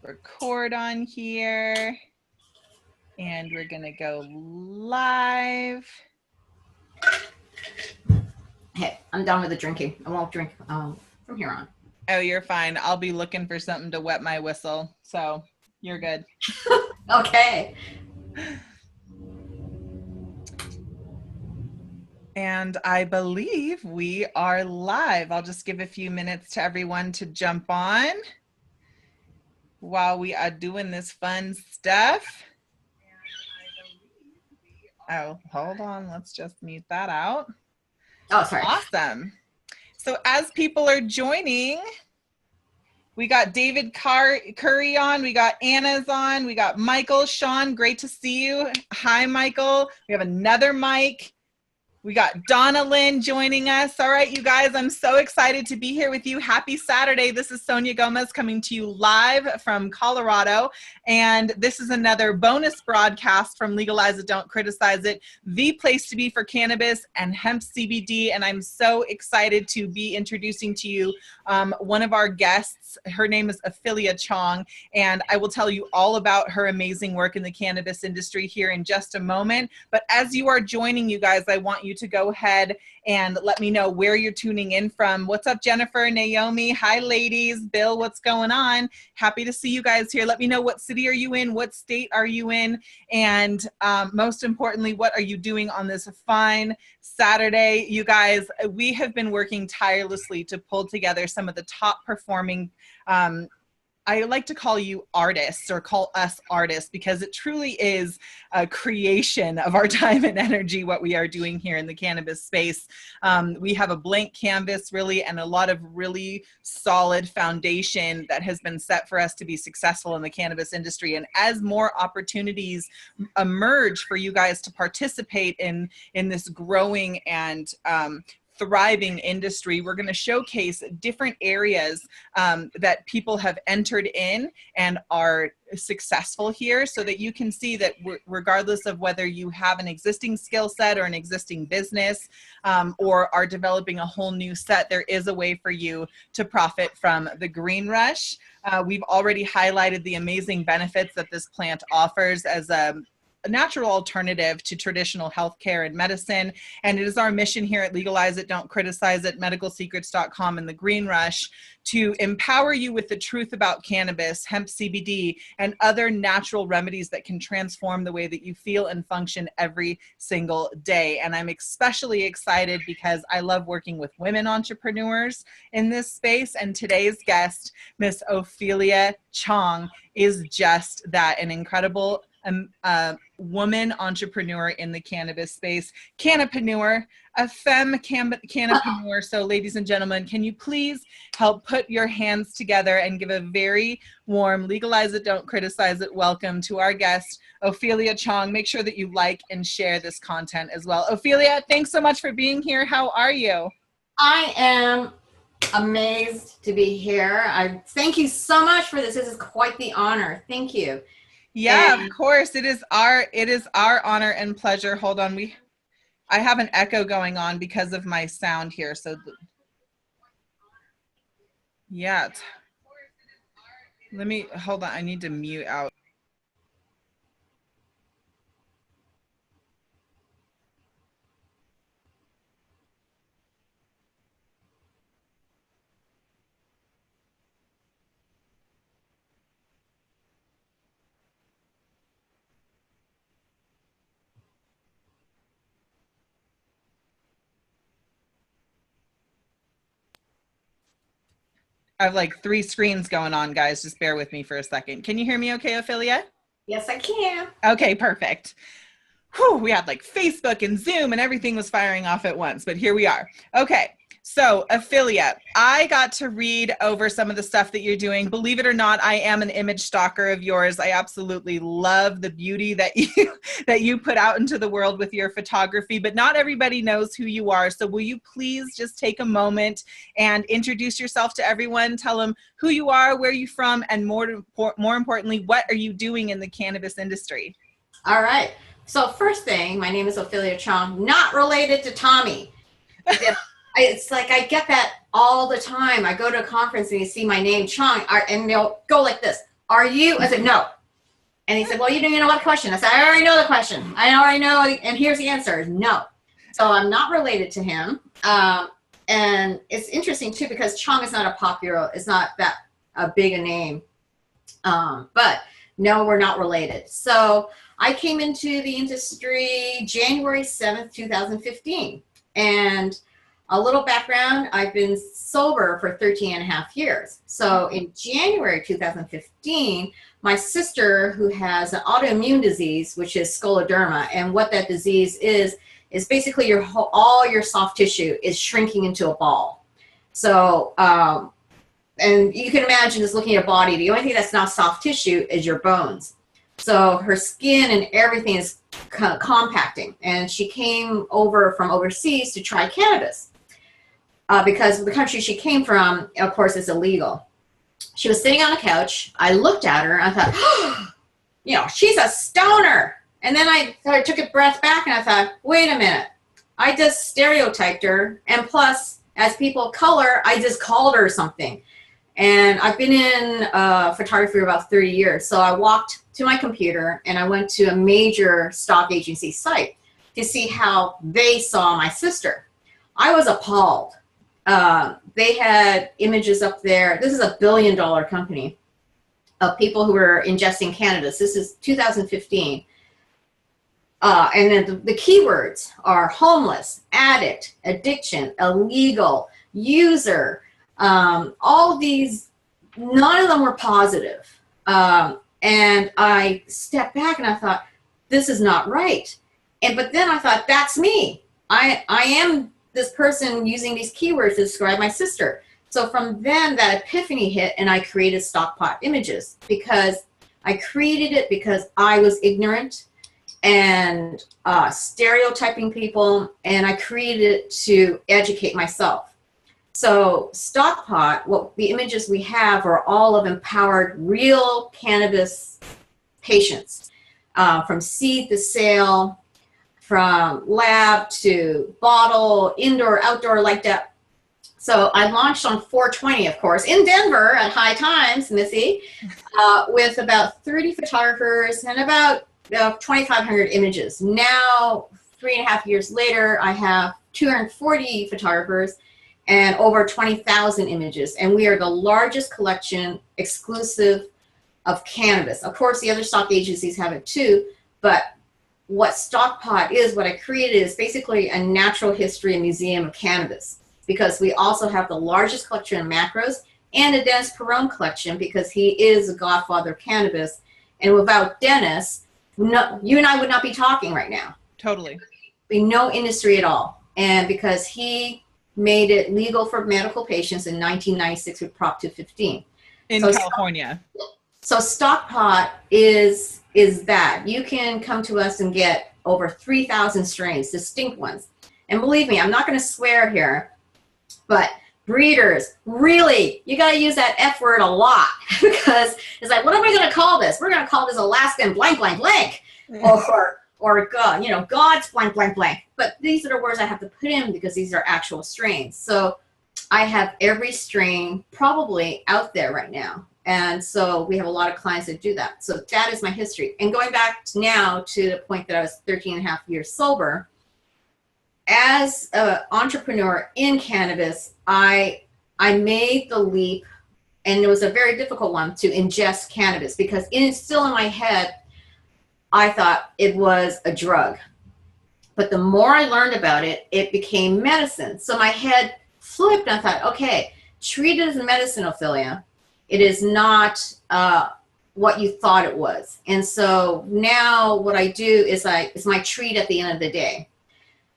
record on here. And we're gonna go live. Hey, I'm done with the drinking. I won't drink from here on. Oh, you're fine. I'll be looking for something to wet my whistle. So you're good. Okay. And I believe we are live. I'll just give a few minutes to everyone to jump on while we are doing this fun stuff. Oh, hold on. Let's just mute that out. Oh, sorry. Awesome. So as people are joining, we got David Curry on, we got Anna's on, we got Michael, Sean, great to see you. Hi, Michael. We have another Mike. We got Donna Lynn joining us. All right, you guys, I'm so excited to be here with you. Happy Saturday. This is Sonia Gomez coming to you live from Colorado. And this is another bonus broadcast from Legalize It, Don't Criticize It, the place to be for cannabis and hemp CBD. And I'm so excited to be introducing to you one of our guests. Her name is Ophelia Chong, and I will tell you all about her amazing work in the cannabis industry here in just a moment. But as you are joining, you guys, I want you to go ahead and let me know where you're tuning in from. What's up, Jennifer, Naomi? Hi, ladies. Bill, what's going on? Happy to see you guys here. Let me know what city are you in? What state are you in? And most importantly, what are you doing on this fine Saturday? You guys, we have been working tirelessly to pull together some of the top performing I like to call you artists, or call us artists, because it truly is a creation of our time and energy, what we are doing here in the cannabis space. We have a blank canvas, really, and a lot of really solid foundation that has been set for us to be successful in the cannabis industry. And as more opportunities emerge for you guys to participate in this growing and thriving industry, we're going to showcase different areas that people have entered in and are successful here, so that you can see that regardless of whether you have an existing skill set or an existing business or are developing a whole new set, there is a way for you to profit from the green rush. We've already highlighted the amazing benefits that this plant offers as a natural alternative to traditional healthcare and medicine. And it is our mission here at Legalize It, Don't Criticize It, medicalsecrets.com, and the Green Rush to empower you with the truth about cannabis, hemp CBD, and other natural remedies that can transform the way that you feel and function every single day. And I'm especially excited because I love working with women entrepreneurs in this space. And today's guest, Miss Ophelia Chong, is just that, an incredible woman entrepreneur in the cannabis space, cannapreneur, a femme cannapreneur. So ladies and gentlemen, can you please help put your hands together and give a very warm Legalize It, Don't Criticize It welcome to our guest, Ophelia Chong. Make sure that you like and share this content as well. Ophelia, thanks so much for being here. How are you? I am amazed to be here. I thank you so much for this. This is quite the honor. Thank you. Yeah, of course. It is our honor and pleasure. Hold on. I have an echo going on because of my sound here. So yeah. Let me, hold on. I need to mute out. I have like 3 screens going on, guys. Just bear with me for a second. Can you hear me okay, Ophelia? Yes, I can. Okay, perfect. Whew, we had like Facebook and Zoom and everything was firing off at once, but here we are. Okay, so Ophelia, I got to read over some of the stuff that you're doing. Believe it or not, I am an image stalker of yours. I absolutely love the beauty that you put out into the world with your photography, but not everybody knows who you are. So will you please just take a moment and introduce yourself to everyone, tell them who you are, where you're from, and more importantly, what are you doing in the cannabis industry? All right. So first thing, my name is Ophelia Chong, not related to Tommy. It's like I get that all the time. I go to a conference and you see my name, Chong, and they'll go like this. are you? I said, no. And he said, well, you don't even know what question. I said, I already know the question. I already know, and here's the answer, no. So I'm not related to him. And it's interesting too, because Chong is not it's not that big a name. But no, we're not related. So I came into the industry January 7th, 2015. And a little background, I've been sober for 13 and a half years. So in January 2015, my sister, who has an autoimmune disease, which is scleroderma, and what that disease is basically all your soft tissue is shrinking into a ball. So, and you can imagine just looking at your body, the only thing that's not soft tissue is your bones. So her skin and everything is compacting. And she came over from overseas to try cannabis. Because the country she came from, of course, is illegal. She was sitting on a couch. I looked at her and I thought, oh, you know, she's a stoner. And then I took a breath back and I thought, wait a minute. I just stereotyped her. And plus, as people of color, I just called her something. And I've been in photography for about 30 years. So I walked to my computer and I went to a major stock agency site to see how they saw my sister. I was appalled. They had images up there. This is a $1 billion company of people who were ingesting cannabis. This is 2015. And then the keywords are homeless, addict, addiction, illegal, user. All of these, none of them were positive. And I stepped back and I thought, this is not right. But then I thought, that's me. I am this person using these keywords to describe my sister. So from then that epiphany hit and I created Stockpot Images, because I created it because I was ignorant and stereotyping people, and I created it to educate myself. So Stockpot, the images we have are all of empowered real cannabis patients, from seed to sale, from lab to bottle, indoor, outdoor, like that. So I launched on 4/20, of course, in Denver at High Times, Missy, with about 30 photographers and about 2,500 images. Now, 3.5 years later, I have 240 photographers and over 20,000 images. And we are the largest collection exclusive of cannabis. Of course, the other stock agencies have it too, but what Stockpot is, what I created, is basically a natural history and museum of cannabis, because we also have the largest collection of macros and a Dennis Perone collection, because he is the godfather of cannabis. And without Dennis, you and I would not be talking right now. Totally. Be no industry at all. And because he made it legal for medical patients in 1996 with Prop 215. In California. So Stockpot is that. You can come to us and get over 3,000 strains, distinct ones. And believe me, I'm not going to swear here, but breeders, really, you got to use that F word a lot, because it's like, what am I going to call this? We're going to call this Alaskan blank, blank, blank. Or God, you know, God's blank, blank, blank. But these are the words I have to put in because these are actual strains. So I have every strain probably out there right now. And so we have a lot of clients that do that. So that is my history. And going back now to the point that I was 13 and a half years sober, as an entrepreneur in cannabis, I made the leap, and it was a very difficult one, to ingest cannabis, because it's still in my head, I thought it was a drug. But the more I learned about it, it became medicine. So my head flipped and I thought, okay, treat it as a medicine, Ophelia. It is not what you thought it was. And so now what I do is it's my treat at the end of the day.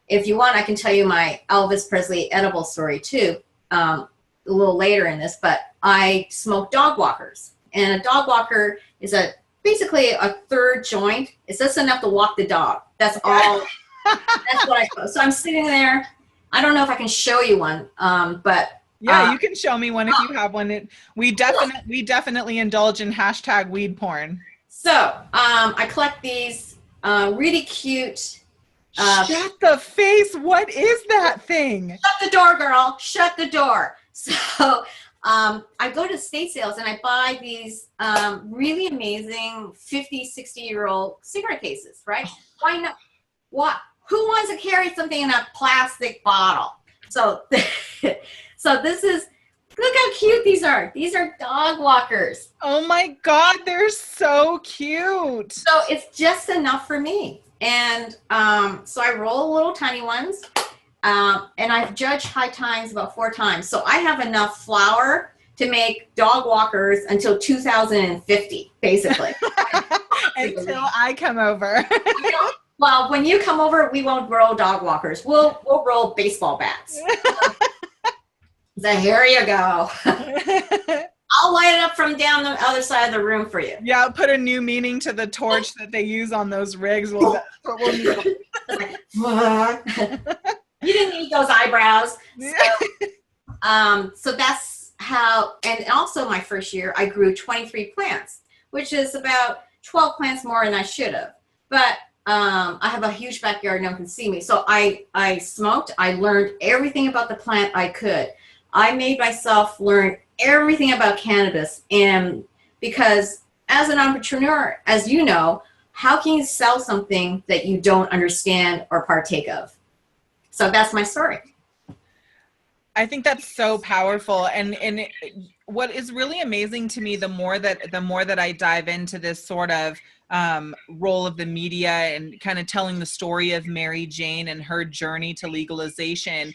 If you want, I can tell you my Elvis Presley edible story too, a little later in this, but I smoke dog walkers. And a dog walker is basically a third joint. It's just enough to walk the dog. That's all. That's what I smoke. So I'm sitting there. I don't know if I can show you one, but yeah, you can show me one if you have one. We definitely indulge in hashtag weed porn. So I collect these really cute. Shut the face. What is that thing? Shut the door, girl. Shut the door. So I go to estate sales and I buy these really amazing 50, 60-year-old cigarette cases, right? Why not? What? Who wants to carry something in a plastic bottle? So, so this is, look how cute these are. These are dog walkers. Oh my God, they're so cute. So it's just enough for me. And so I roll little tiny ones. And I've judged high times about 4 times. So I have enough flour to make dog walkers until 2050, basically. Until I come over. Well, when you come over, we won't roll dog walkers. We'll roll baseball bats. So here you go. I'll light it up from down the other side of the room for you. Yeah, I'll put a new meaning to the torch that they use on those rigs. We'll need. You didn't need those eyebrows. So that's how, and also my first year, I grew 23 plants, which is about 12 plants more than I should have. But I have a huge backyard, no one can see me. So I smoked, I learned everything about the plant I could. I made myself learn everything about cannabis. And because as an entrepreneur, as you know, how can you sell something that you don't understand or partake of? So that's my story. I think that's so powerful. And what is really amazing to me, the more that I dive into this sort of role of the media and kind of telling the story of Mary Jane and her journey to legalization,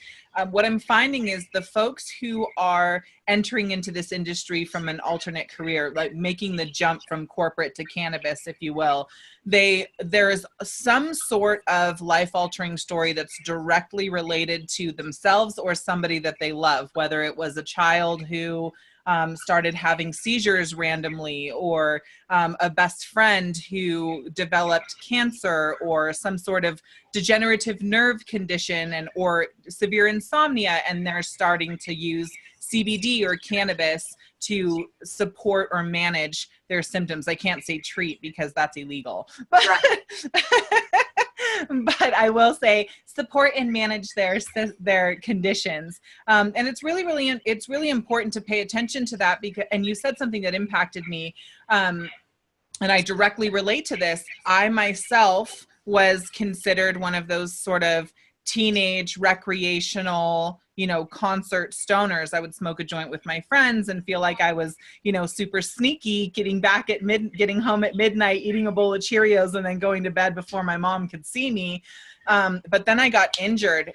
what I'm finding is the folks who are entering into this industry from an alternate career, like making the jump from corporate to cannabis, if you will, there is some sort of life-altering story that's directly related to themselves or somebody that they love, whether it was a child who started having seizures randomly, or a best friend who developed cancer, or some sort of degenerative nerve condition or severe insomnia, and they're starting to use CBD or cannabis to support or manage their symptoms. I can't say treat because that's illegal, but but I will say support and manage their conditions. And it's really important to pay attention to that, because, and you said something that impacted me. And I directly relate to this. I myself was considered one of those sort of teenage recreational, concert stoners. I would smoke a joint with my friends and feel like I was, super sneaky, getting home at midnight, eating a bowl of Cheerios and then going to bed before my mom could see me. But then I got injured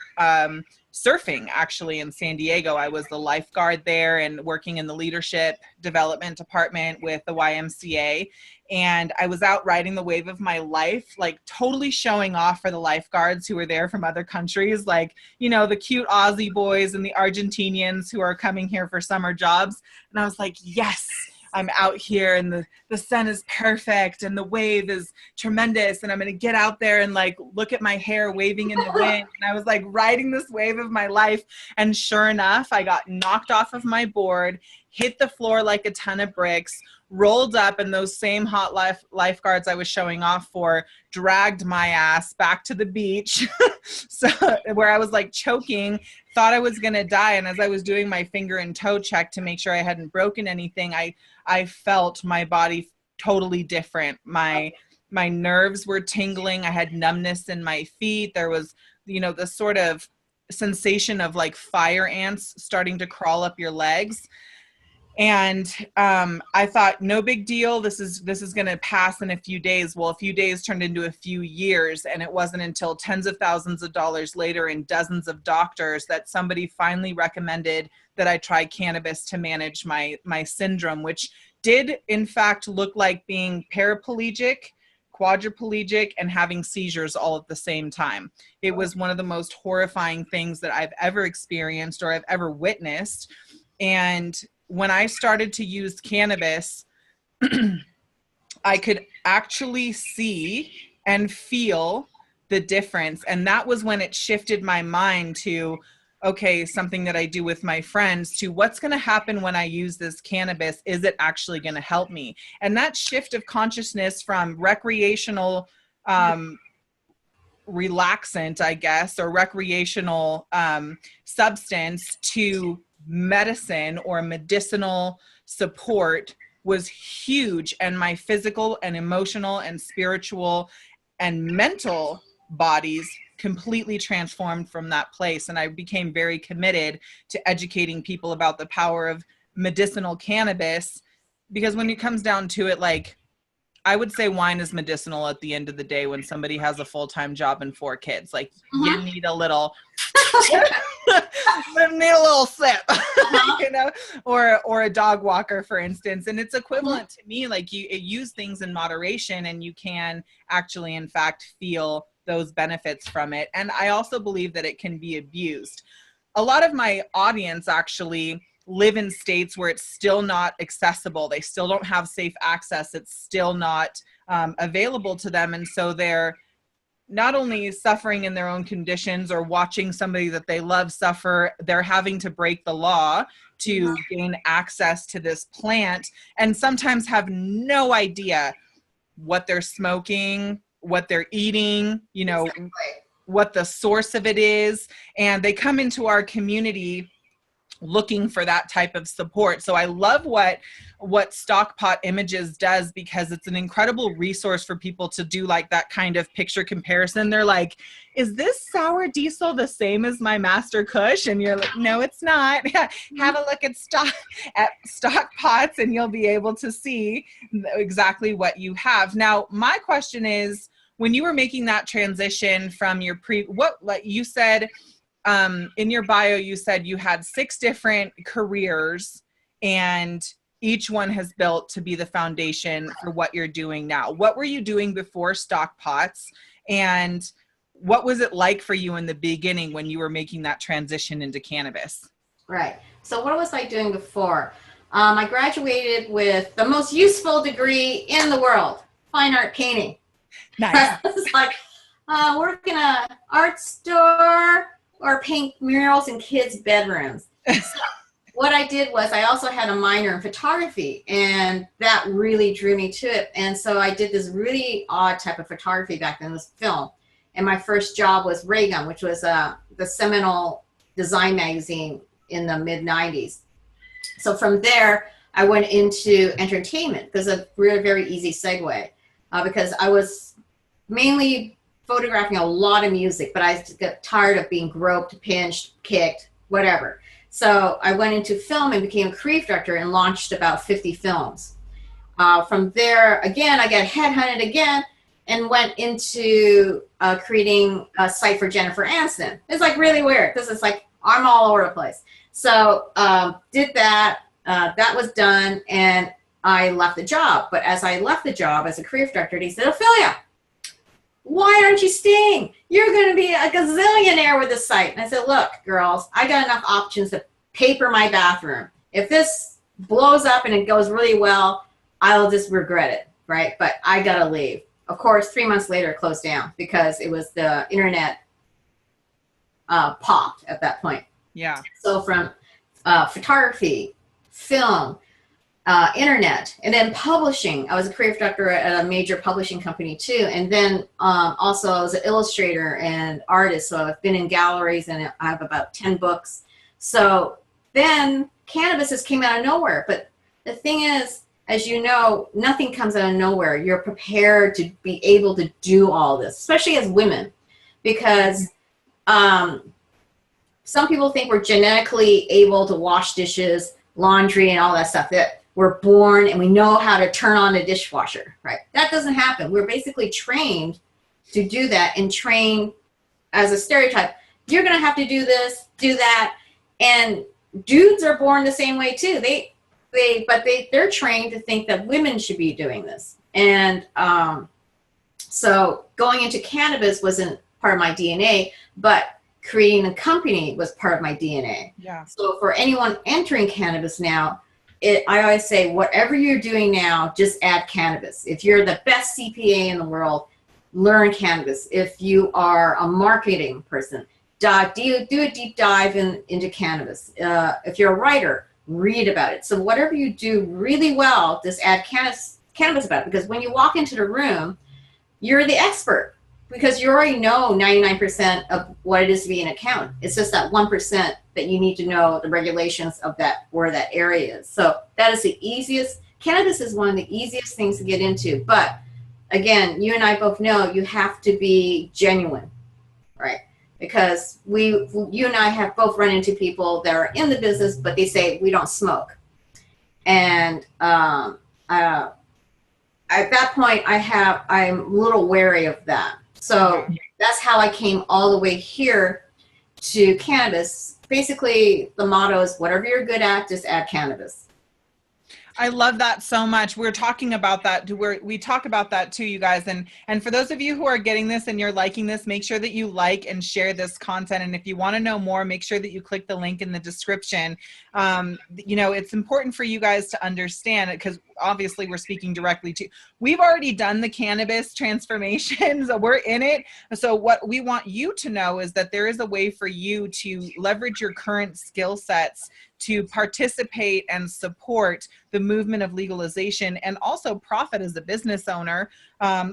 surfing, actually, in San Diego. I was the lifeguard there and working in the leadership development department with the YMCA. And I was out riding the wave of my life, like totally showing off for the lifeguards who were there from other countries, like, the cute Aussie boys and the Argentinians who are coming here for summer jobs. And I was like, yes, I'm out here and the sun is perfect and the wave is tremendous, and I'm going to get out there and like look at my hair waving in the wind. And I was like riding this wave of my life. And sure enough, I got knocked off of my board, hit the floor like a ton of bricks, rolled up, and those same hot lifeguards I was showing off for dragged my ass back to the beach. So where I was like choking, thought I was going to die. And as I was doing my finger and toe check to make sure I hadn't broken anything, I felt my body totally different. My nerves were tingling. I had numbness in my feet. There was, the sort of sensation of like fire ants starting to crawl up your legs. And I thought, no big deal. This is going to pass in a few days. Well, a few days turned into a few years. And it wasn't until tens of thousands of dollars later and dozens of doctors that somebody finally recommended that I try cannabis to manage my syndrome, which did in fact look like being paraplegic, quadriplegic, and having seizures all at the same time. It was one of the most horrifying things that I've ever experienced or I've ever witnessed. And when I started to use cannabis, I could actually see and feel the difference. And that was when it shifted my mind to, okay, something that I do with my friends, to what's going to happen when I use this cannabis? Is it actually going to help me? And that shift of consciousness from recreational relaxant, I guess, or recreational substance to medicine or medicinal support was huge, and my physical and emotional and spiritual and mental bodies completely transformed from that place. And I became very committed to educating people about the power of medicinal cannabis, because when it comes down to it, like, I would say wine is medicinal at the end of the day when somebody has a full-time job and 4 kids. Like, you need a little need a little sip, you know, or a dog walker, for instance. And it's equivalent to me, like, you use things in moderation and you can actually, in fact, feel those benefits from it. And I also believe that it can be abused. A lot of my audience actually live in states where it's still not accessible. They still don't have safe access. It's still not available to them. And so they're not only suffering in their own conditions or watching somebody that they love suffer, they're having to break the law to gain access to this plant, and sometimes have no idea what they're smoking, what they're eating, you know, what the source of it is. And they come into our community looking for that type of support. So I love what Stockpot Images does, because it's an incredible resource for people to do like that kind of picture comparison. They're like, is this sour diesel the same as my Master Kush? And you're like, no, it's not. Have a look at Stockpots and you'll be able to see exactly what you have. Now, my question is, when you were making that transition from your like you said, in your bio, you said you had 6 different careers and each one has built to be the foundation for what you're doing now. What were you doing before Stockpots, and what was it like for you in the beginning when you were making that transition into cannabis? Right. So what was I doing before? I graduated with the most useful degree in the world, fine art painting. Nice. It's like work in an art store or paint murals in kids' bedrooms. So what I did was I also had a minor in photography, and that really drew me to it. And so I did this really odd type of photography back then, was film. And my first job was Raygun, which was the seminal design magazine in the mid-90s. So from there, I went into entertainment, because a very, very easy segue, because I was mainly photographing a lot of music, but I got tired of being groped, pinched, kicked, whatever. So I went into film and became a creative director and launched about 50 films. From there, again, I got headhunted again and went into creating a site for Jennifer Aniston. It's like really weird, because it's like I'm all over the place. So did that. That was done, and I left the job. But as I left the job as a creative director, he said, Ophelia, why aren't you staying? You're going to be a gazillionaire with this site. And I said, look, girls, I got enough options to paper my bathroom. If this blows up and it goes really well, I'll just regret it, right? But I got to leave. Of course, 3 months later, it closed down because it was the internet popped at that point. Yeah. So from photography, film, internet, and then publishing. I was a creative director at a major publishing company too. And then also I was an illustrator and artist. So I've been in galleries, and I have about 10 books. So then cannabis just came out of nowhere. But the thing is, as you know, nothing comes out of nowhere. You're prepared to be able to do all this, especially as women, because some people think we're genetically able to wash dishes, laundry, and all that stuff. That we're born and we know how to turn on a dishwasher, right? That doesn't happen. We're basically trained to do that, and trained as a stereotype. You're going to have to do this, do that. And dudes are born the same way too. They're trained to think that women should be doing this. And so going into cannabis wasn't part of my DNA, but creating a company was part of my DNA. Yeah. So for anyone entering cannabis now, I always say, whatever you're doing now, just add cannabis. If you're the best CPA in the world, learn cannabis. If you are a marketing person, do a deep dive into cannabis. If you're a writer, read about it. So whatever you do really well, just add cannabis about it. Because when you walk into the room, you're the expert, because you already know 99% of what it is to be an accountant. It's just that 1% that you need to know the regulations of that, where that area is. So that is the easiest. Cannabis is one of the easiest things to get into. But again, you and I both know you have to be genuine, right? Because you and I have both run into people that are in the business, but they say we don't smoke. And at that point, I'm a little wary of that. So that's how I came all the way here to cannabis. Basically, the motto is whatever you're good at, just add cannabis. I love that so much. We're talking about that. We talk about that too, you guys. And for those of you who are getting this and you're liking this, make sure that you like and share this content. And if you want to know more, make sure that you click the link in the description. You know, it's important for you guys to understand it, because obviously we're speaking directly to, we've already done the cannabis transformations. We're in it. So what we want you to know is that there is a way for you to leverage your current skill sets to participate and support the movement of legalization, and also profit as a business owner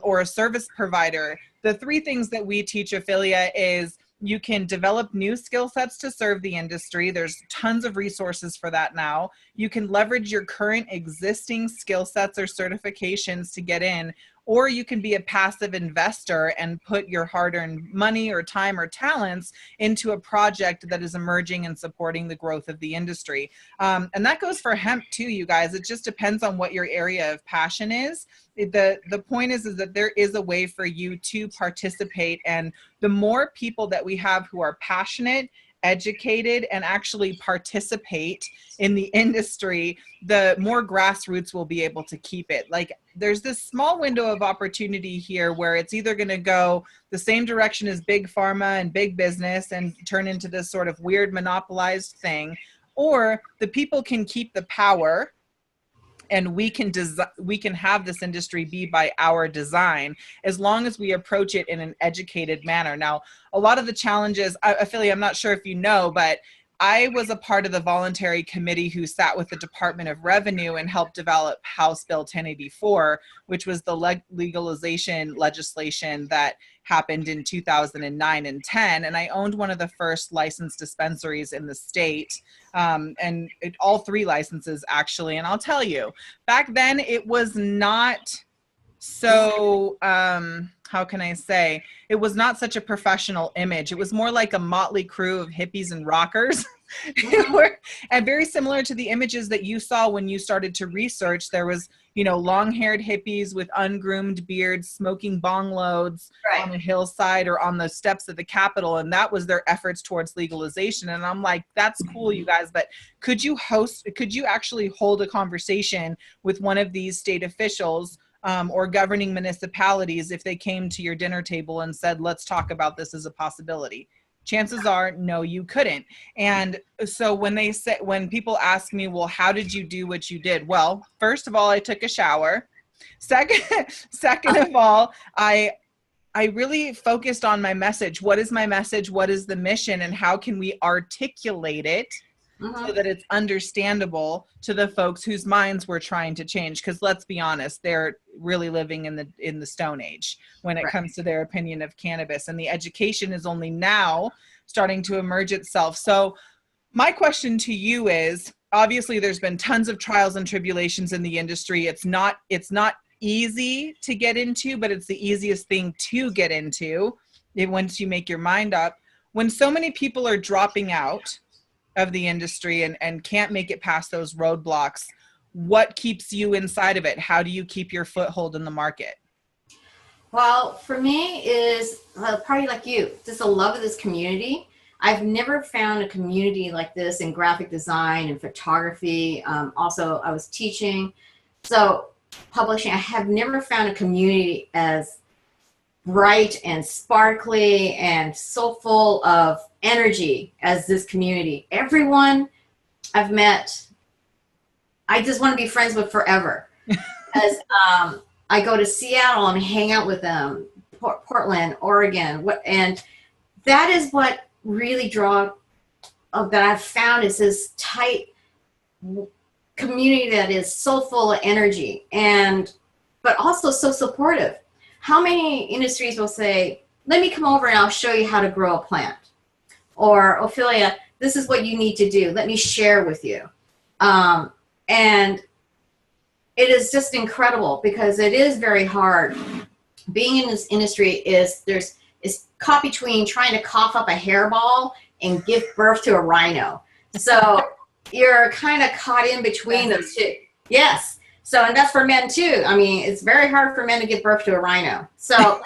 or a service provider. The three things that we teach Ophelia is you can develop new skill sets to serve the industry. There's tons of resources for that now. You can leverage your current existing skill sets or certifications to get in, or you can be a passive investor and put your hard-earned money or time or talents into a project that is emerging and supporting the growth of the industry. And that goes for hemp too, you guys. It just depends on what your area of passion is. The point is that there is a way for you to participate, and the more people that we have who are passionate, educated, and actually participate in the industry, the more grassroots will be able to keep it. Like, there's this small window of opportunity here where it's either going to go the same direction as big pharma and big business and turn into this sort of weird monopolized thing, or the people can keep the power and we can have this industry be by our design, as long as we approach it in an educated manner. Now, a lot of the challenges, Ophelia, I'm not sure if you know, but I was a part of the voluntary committee who sat with the Department of Revenue and helped develop House Bill 1084, which was the legalization legislation that happened in 2009 and 10. And I owned one of the first licensed dispensaries in the state, all three licenses actually. And I'll tell you, back then it was not so, how can I say, it was not such a professional image. It was more like a motley crew of hippies and rockers. And very similar to the images that you saw when you started to research. There was, you know, long-haired hippies with ungroomed beards, smoking bong loads on the hillside or on the steps of the Capitol. And that was their efforts towards legalization. And I'm like, that's cool, you guys, but could you actually hold a conversation with one of these state officials or governing municipalities if they came to your dinner table and said, let's talk about this as a possibility? Chances are, no, you couldn't. And so when people ask me, well, how did you do what you did? Well, first of all, I took a shower. Second of all, I really focused on my message. What is my message? What is the mission? And how can we articulate it so that it's understandable to the folks whose minds we're trying to change? Because let's be honest, they're really living in the Stone Age when it comes to their opinion of cannabis, and the education is only now starting to emerge itself. So my question to you is, obviously there's been tons of trials and tribulations in the industry. It's not easy to get into, but it's the easiest thing to get into once you make your mind up. When so many people are dropping out of the industry and can't make it past those roadblocks, what keeps you inside of it? How do you keep your foothold in the market? Well, for me is probably like you, just a love of this community. I've never found a community like this in graphic design and photography. Also, I was teaching. So publishing, I have never found a community as bright and sparkly and so full of energy as this community. Everyone I've met, I just want to be friends with forever. Because I go to Seattle and hang out with them, Portland, Oregon, and that is what really that I've found is this tight community that is so full of energy but also so supportive. How many industries will say, let me come over and I'll show you how to grow a plant? Or, Ophelia, this is what you need to do. Let me share with you. And it is just incredible because it is very hard. Being in this industry is caught between trying to cough up a hairball and give birth to a rhino. So you're kind of caught in between those two. Yes. So, and that's for men too. I mean, it's very hard for men to give birth to a rhino. So,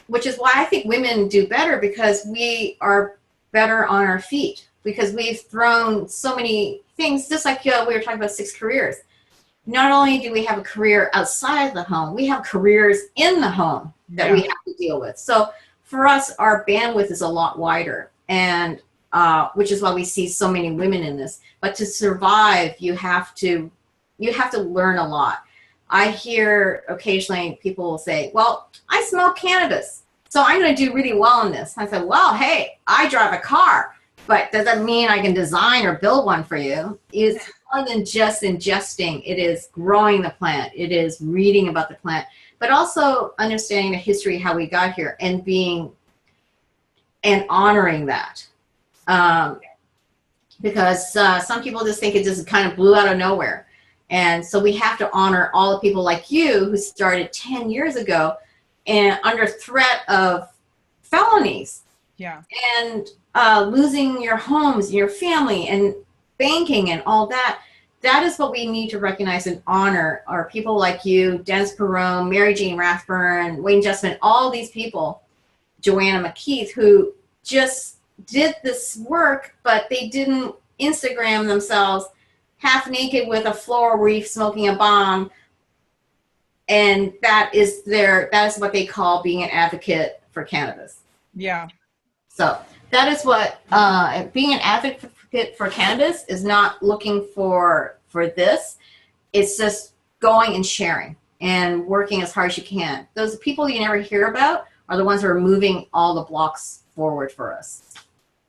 which is why I think women do better, because we are better on our feet, because we've thrown so many things, just like we were talking about 6 careers. Not only do we have a career outside the home, we have careers in the home that we have to deal with. So for us, our bandwidth is a lot wider, and which is why we see so many women in this. But to survive, you have to learn a lot. I hear occasionally people will say, well, I smoke cannabis, so I'm going to do really well in this. I said, well, hey, I drive a car, but does that mean I can design or build one for you? It's more than just ingesting. It is growing the plant. It is reading about the plant, but also understanding the history, how we got here, and honoring that. Because some people just think it just kind of blew out of nowhere. And so we have to honor all the people like you who started 10 years ago and under threat of felonies. Yeah. And losing your homes, your family, and banking and all that. That is what we need to recognize and honor, are people like you, Dennis Perone, Mary Jane Rathburn, Wayne Justman, all these people, Joanna McKeith, who just did this work, but they didn't Instagram themselves half naked with a floral wreath smoking a bomb. And that is what they call being an advocate for cannabis. Yeah. So that is what being an advocate for cannabis is, not looking for this. It's just going and sharing and working as hard as you can. Those people you never hear about are the ones who are moving all the blocks forward for us.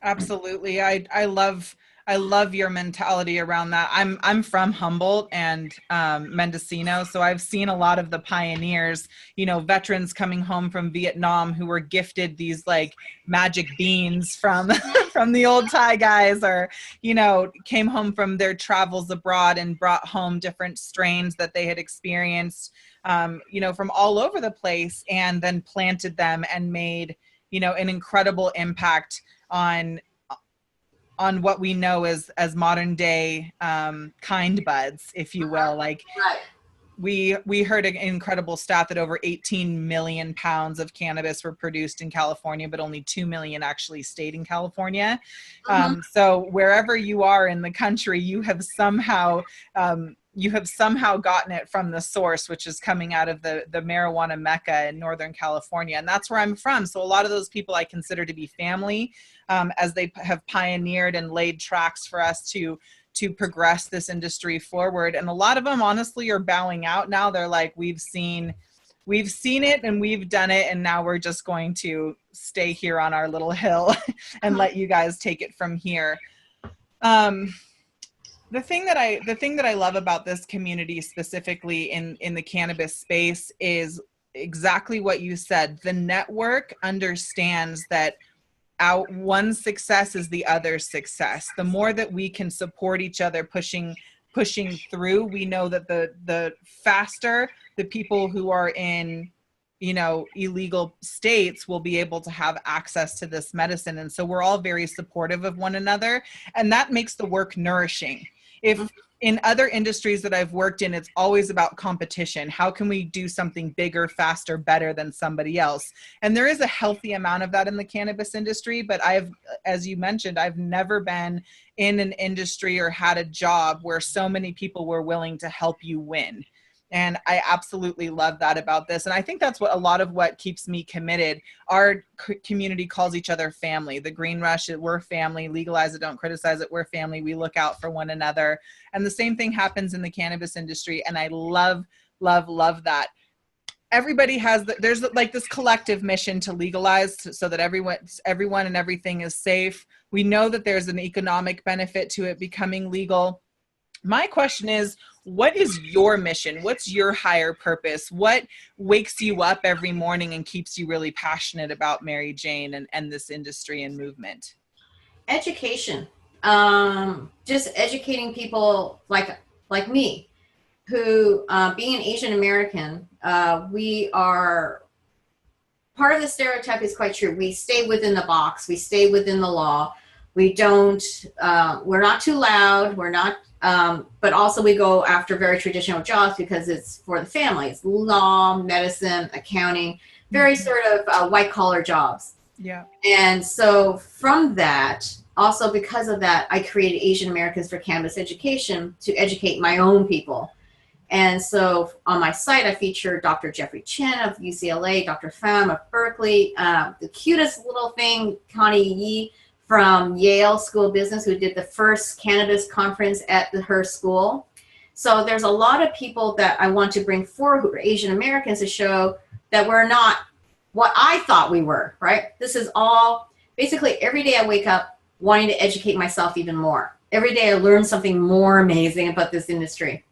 Absolutely. I love your mentality around that. I'm from Humboldt and Mendocino, so I've seen a lot of the pioneers, veterans coming home from Vietnam who were gifted these like magic beans from from the old Thai guys, or came home from their travels abroad and brought home different strains that they had experienced, from all over the place, and then planted them and made an incredible impact on what we know as modern day kind buds, if you will. Like, right. We heard an incredible stat that over 18 million pounds of cannabis were produced in California, but only 2 million actually stayed in California. Mm-hmm. So wherever you are in the country, you have somehow gotten it from the source, which is coming out of the marijuana mecca in Northern California. And that's where I'm from. So a lot of those people I consider to be family, as they have pioneered and laid tracks for us to progress this industry forward. And a lot of them honestly are bowing out now. They're like, we've seen it and we've done it, and now we're just going to stay here on our little hill and let you guys take it from here. The thing that I love about this community, specifically in the cannabis space, is exactly what you said. The network understands that our one success is the other's success. The more that we can support each other pushing through, we know that the faster the people who are in illegal states will be able to have access to this medicine. And so we're all very supportive of one another, and that makes the work nourishing. If in other industries that I've worked in, it's always about competition. How can we do something bigger, faster, better than somebody else? And there is a healthy amount of that in the cannabis industry, but as you mentioned, I've never been in an industry or had a job where so many people were willing to help you win. And I absolutely love that about this. And I think that's a lot of what keeps me committed. Our community calls each other family. The Green Rush, we're family. Legalize it, don't criticize it, we're family. We look out for one another. And the same thing happens in the cannabis industry. And I love, love, love that. Everybody there's like this collective mission to legalize so that everyone and everything is safe. We know that there's an economic benefit to it becoming legal. My question is, what is your mission? What's your higher purpose? What wakes you up every morning and keeps you really passionate about Mary Jane and this industry and movement? Education. Just educating people like me, who, being an Asian American, we are part of the stereotype is quite true. We stay within the box. We stay within the law. We don't, we're not too loud. We're not, but also we go after very traditional jobs because it's for the family. It's law, medicine, accounting, very sort of white collar jobs. Yeah. And so from that, also because of that, I created Asian Americans for Cannabis Education to educate my own people. And so on my site, I feature Dr. Jeffrey Chen of UCLA, Dr. Pham of Berkeley, the cutest little thing, Connie Yi from Yale School of Business, who did the first cannabis conference at her school. So there's a lot of people that I want to bring forward who are Asian Americans to show that we're not what I thought we were, right? This is all, basically every day I wake up wanting to educate myself even more. Every day I learn something more amazing about this industry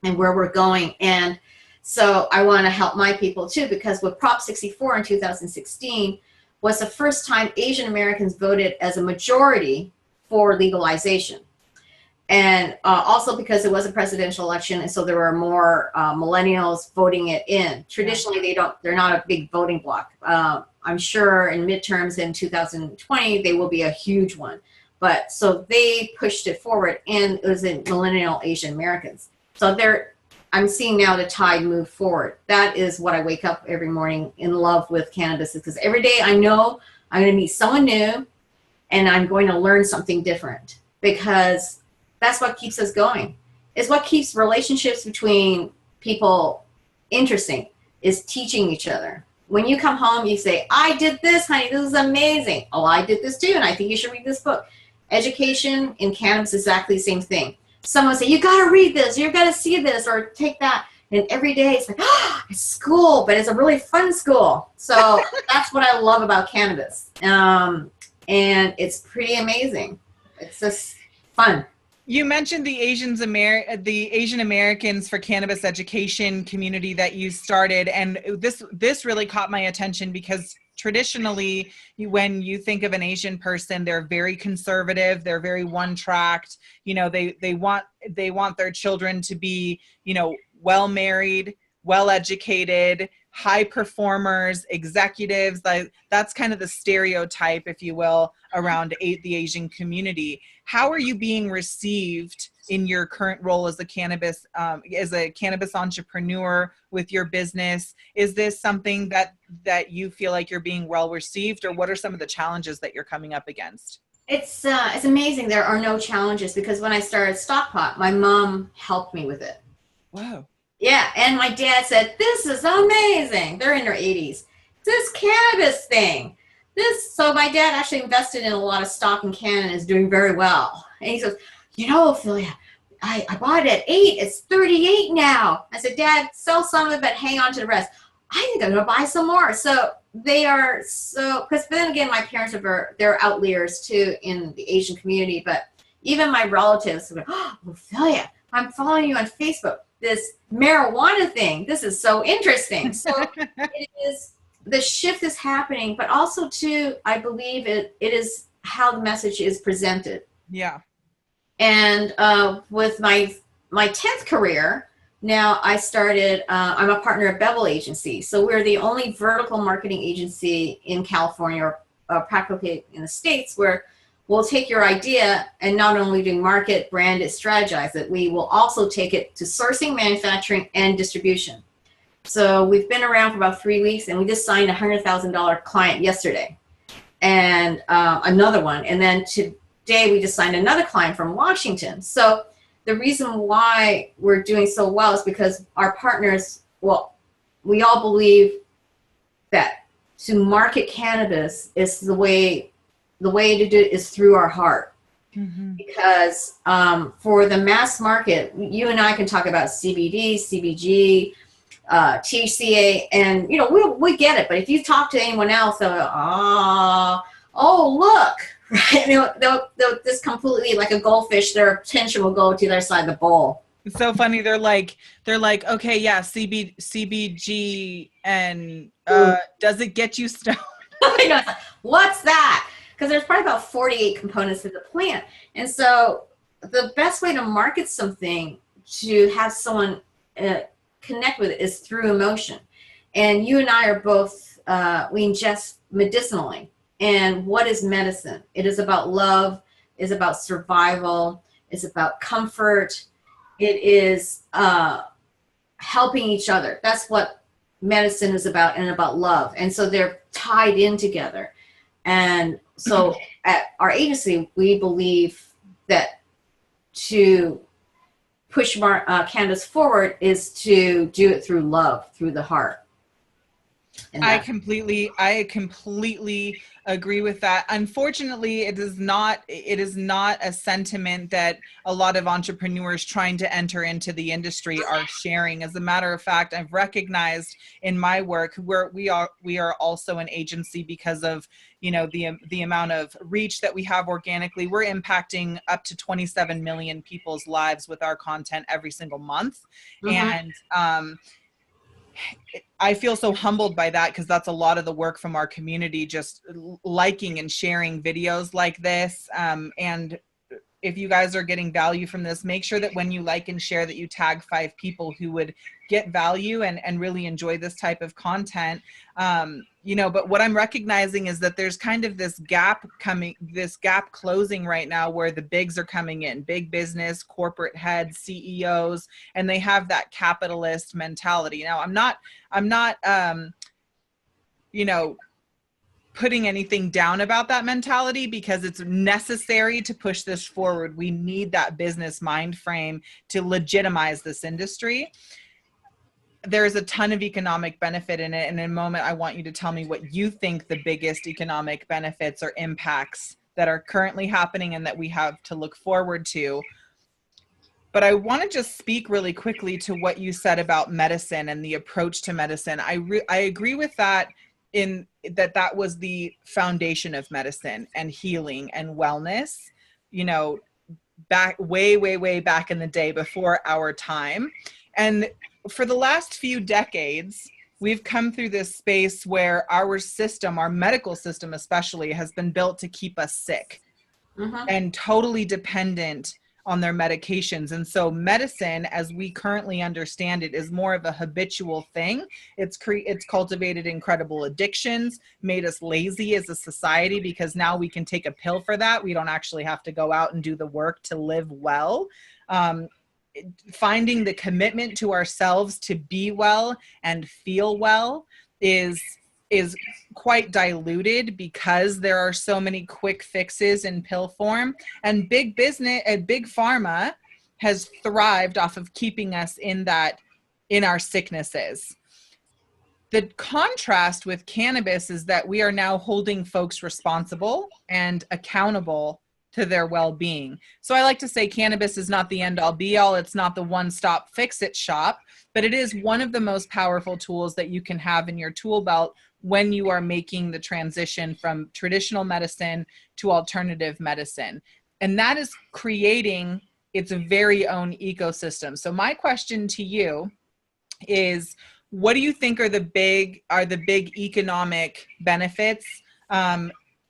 and where we're going. And so I want to help my people too, because with Prop 64 in 2016 was the first time Asian Americans voted as a majority for legalization. And also because it was a presidential election, and so there were more millennials voting it in. Traditionally, they're not a big voting bloc. I'm sure in midterms in 2020, they will be a huge one. But so they pushed it forward, and it was in millennial Asian Americans. So I'm seeing now the tide move forward. That is what I wake up every morning in love with cannabis, because every day I know I'm going to meet someone new and I'm going to learn something different, because that's what keeps us going. It's what keeps relationships between people interesting, is teaching each other. When you come home, you say, I did this, honey, this is amazing. Oh, I did this too, and I think you should read this book. Education in cannabis is exactly the same thing. Someone say, you gotta read this, you gotta see this, or take that. And every day it's like, oh, it's school, but it's a really fun school. So that's what I love about cannabis. And it's pretty amazing. It's just fun. You mentioned the Asian Americans for Cannabis Education community that you started, and this really caught my attention because traditionally, when you think of an Asian person, they're very conservative, they're very one-tracked. You know, they want their children to be, you know, well married, well educated, high performers, executives. That's kind of the stereotype, if you will, around the Asian community. How are you being received in your current role as a cannabis entrepreneur with your business? Is this something that you feel like you're being well received, or what are some of the challenges that you're coming up against? It's amazing. There are no challenges, because when I started Stockpot, my mom helped me with it. Wow. Yeah, and my dad said, this is amazing. They're in their 80s. This cannabis thing. So my dad actually invested in a lot of stock in Canada and is doing very well. And he says, you know, Ophelia, I bought it at 8. It's 38 now. I said, Dad, sell some of it, but hang on to the rest. I think I'm going to buy some more. So they are because then again, my parents they're outliers too in the Asian community. But even my relatives go, oh, Ophelia, I'm following you on Facebook. This marijuana thing, this is so interesting. So it is, the shift is happening, but also too, I believe it is how the message is presented. Yeah. And with my 10th career, now I started, I'm a partner at Bevel Agency. So we're the only vertical marketing agency in California, or practically in the States, where we'll take your idea and not only do market, brand it, strategize it, we will also take it to sourcing, manufacturing, and distribution. So we've been around for about 3 weeks, and we just signed a $100,000 client yesterday, and another one. And then today we just signed another client from Washington. So the reason why we're doing so well is because our partners, well, we all believe that to market cannabis is the way to do it is through our heart. Mm-hmm. Because for the mass market, you and I can talk about CBD, CBG, THCA, and you know we get it. But if you talk to anyone else, they'll go, oh look, right? They'll just completely, like a goldfish, their attention will go to their side of the bowl. It's so funny. They're like, okay, yeah, CBG, and does it get you stoned? I know. What's that? because there's probably about 48 components to the plant. And so the best way to market something, to have someone connect with it, is through emotion. And you and I are both, we ingest medicinally. And what is medicine? It is about love, it's about survival, it's about comfort, it is helping each other. That's what medicine is about, and about love. And so they're tied in together. And so at our agency, we believe that to push cannabis forward is to do it through love, through the heart. I completely agree with that. Unfortunately, it is not a sentiment that a lot of entrepreneurs trying to enter into the industry are sharing. As a matter of fact, I've recognized in my work where we are also an agency because of, you know, the amount of reach that we have organically. We're impacting up to 27 million people's lives with our content every single month. And I feel so humbled by that, because that's a lot of the work from our community, just liking and sharing videos like this. And if you guys are getting value from this, make sure that when you like and share that you tag 5 people who would get value and really enjoy this type of content. You know, but what I'm recognizing is that there's kind of this gap closing right now, where the bigs are coming in, big business, corporate heads, CEOs, and they have that capitalist mentality. Now, I'm not, you know, putting anything down about that mentality, because it's necessary to push this forward. We need that business mind frame to legitimize this industry. There's a ton of economic benefit in it. And in a moment, I want you to tell me what you think the biggest economic benefits or impacts that are currently happening and that we have to look forward to. But I want to just speak really quickly to what you said about medicine and the approach to medicine. I agree with that, in that was the foundation of medicine and healing and wellness, you know, back way back in the day, before our time. And for the last few decades, we've come through this space where our system, our medical system especially, has been built to keep us sick and totally dependent on their medications. And so medicine, as we currently understand it, is more of a habitual thing. It's cultivated incredible addictions, made us lazy as a society, because now we can take a pill for that. We don't actually have to go out and do the work to live well. Finding the commitment to ourselves to be well and feel well is quite diluted, because there are so many quick fixes in pill form, and big business and big pharma has thrived off of keeping us in our sicknesses. The contrast with cannabis is that we are now holding folks responsible and accountable to their well-being. So I like to say cannabis is not the end-all be-all. It's not the one-stop fix-it shop, but it is one of the most powerful tools that you can have in your tool belt when you are making the transition from traditional medicine to alternative medicine. And that is creating its very own ecosystem. So my question to you is, what do you think are the big economic benefits,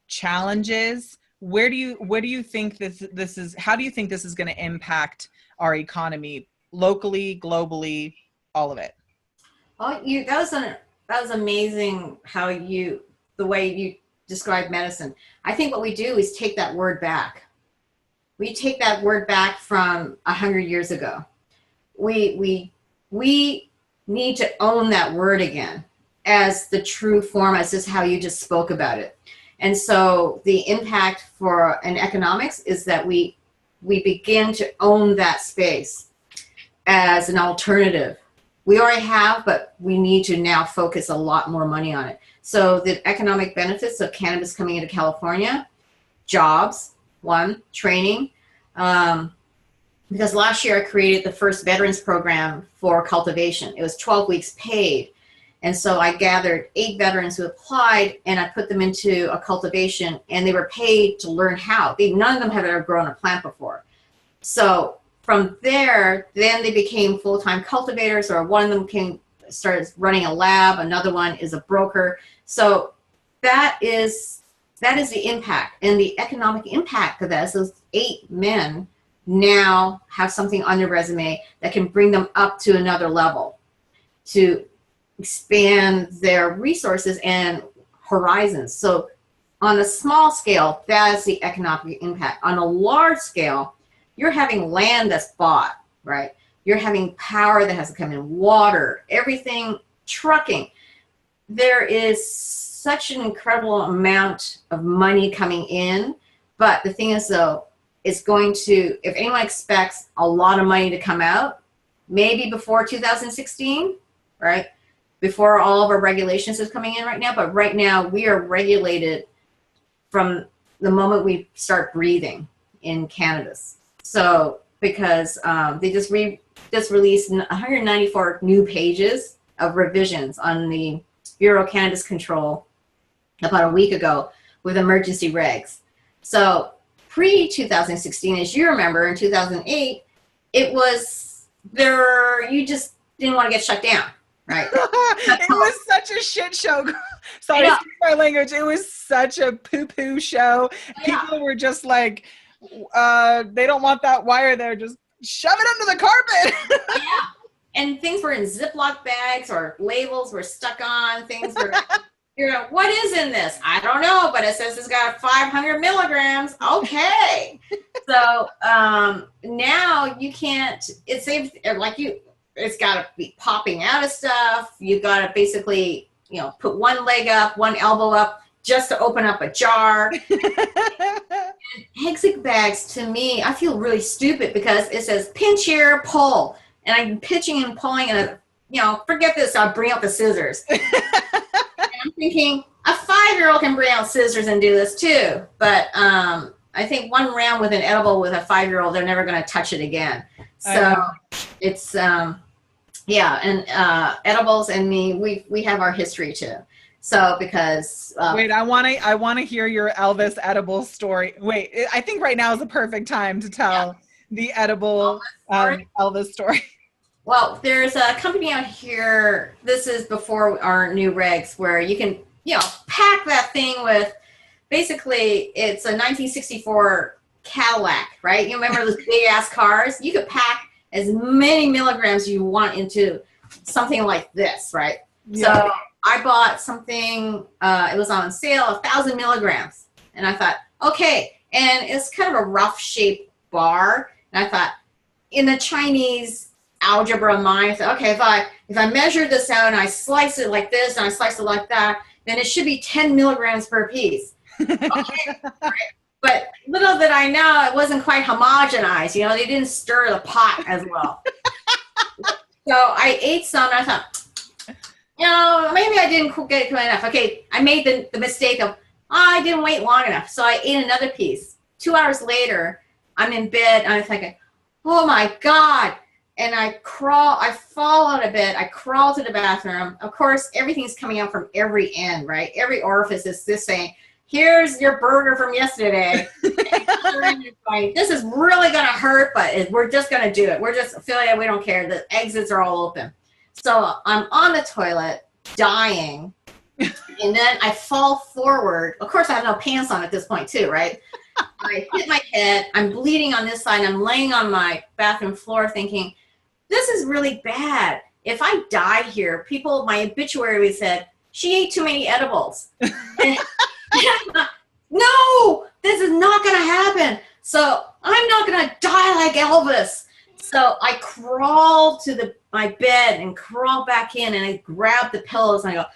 challenges? Where do you think this is? How do you think this is going to impact our economy locally, globally, all of it? Oh, that was amazing the way you describe medicine. I think what we do is take that word back. We take that word back from 100 years ago. We need to own that word again as the true form, as just how you just spoke about it. And so the impact for an economics is that we begin to own that space as an alternative. We already have, but we need to now focus a lot more money on it. So the economic benefits of cannabis coming into California, jobs, one, training. Because last year I created the first veterans program for cultivation. It was 12 weeks paid. And so I gathered 8 veterans who applied, and I put them into a cultivation, and they were paid to learn how. None of them had ever grown a plant before. So from there, then they became full-time cultivators, or one of them started running a lab. Another one is a broker. So that is that is the impact, and the economic impact of that is those 8 men now have something on their resume that can bring them up to another level, to expand their resources and horizons. So on a small scale, that's the economic impact. On a large scale, you're having land that's bought, right? You're having power that has to come in, water, everything, trucking. There is such an incredible amount of money coming in. But the thing is, though, it's going to, if anyone expects a lot of money to come out, maybe before 2016, right? Before all of our regulations is coming in right now. But right now, we are regulated from the moment we start breathing in cannabis. So because they just released 194 new pages of revisions on the Bureau of Cannabis Control about a week ago with emergency regs. So pre-2016, as you remember, in 2008, it was there, you just didn't want to get shut down, right? It was such a shit show. Sorry, excuse my language. It was such a poo-poo show. Yeah. People were just like, they don't want that wire there. Just shove it under the carpet. Yeah. And things were in Ziploc bags, or labels were stuck on. Things were, what is in this? I don't know, but it says it's got 500 milligrams. Okay. So now you can't, it's got to be popping out of stuff. You got to basically, put one leg up, one elbow up, just to open up a jar. Hexagon bags, to me, I feel really stupid because it says pinch here, pull. And I'm pitching and pulling, and forget this, I'll bring out the scissors. And I'm thinking, a 5-year-old can bring out scissors and do this too. But I think one round with an edible with a 5-year-old, they're never going to touch it again. So it's, edibles and me, we have our history too. So because wait, I want to hear your Elvis edible story. Wait, I think right now is the perfect time to tell the edible Elvis story. Well, there's a company out here. This is before our new regs, where you can pack that thing with. Basically, it's a 1964 Cadillac, right? You remember those big ass cars? You could pack as many milligrams you want into something like this, right? Yeah. So I bought something, it was on sale, 1,000 milligrams. And I thought, okay. And it's kind of a rough shaped bar. And I thought, in the Chinese algebra mind, I thought, okay, if I measure this out and I slice it like this and I slice it like that, then it should be 10 milligrams per piece. Okay. But little did I know, it wasn't quite homogenized. They didn't stir the pot as well. So I ate some, and I thought, maybe I didn't get it enough. Okay, I made the mistake of, I didn't wait long enough. So I ate another piece. 2 hours later, I'm in bed, and I'm thinking, oh my God. And I fall out of bed, I crawl to the bathroom. Of course, everything's coming out from every end, right? Every orifice is just saying, here's your burger from yesterday. This is really going to hurt, but we're just going to do it. We're just Ophelia, we don't care. The exits are all open. So I'm on the toilet, dying, and then I fall forward. Of course, I have no pants on at this point too, right? I hit my head. I'm bleeding on this side. I'm laying on my bathroom floor thinking, this is really bad. If I die here, my obituary said, she ate too many edibles. No, this is not going to happen. So I'm not going to die like Elvis. So I crawl to my bed and crawl back in, and I grab the pillows and I go,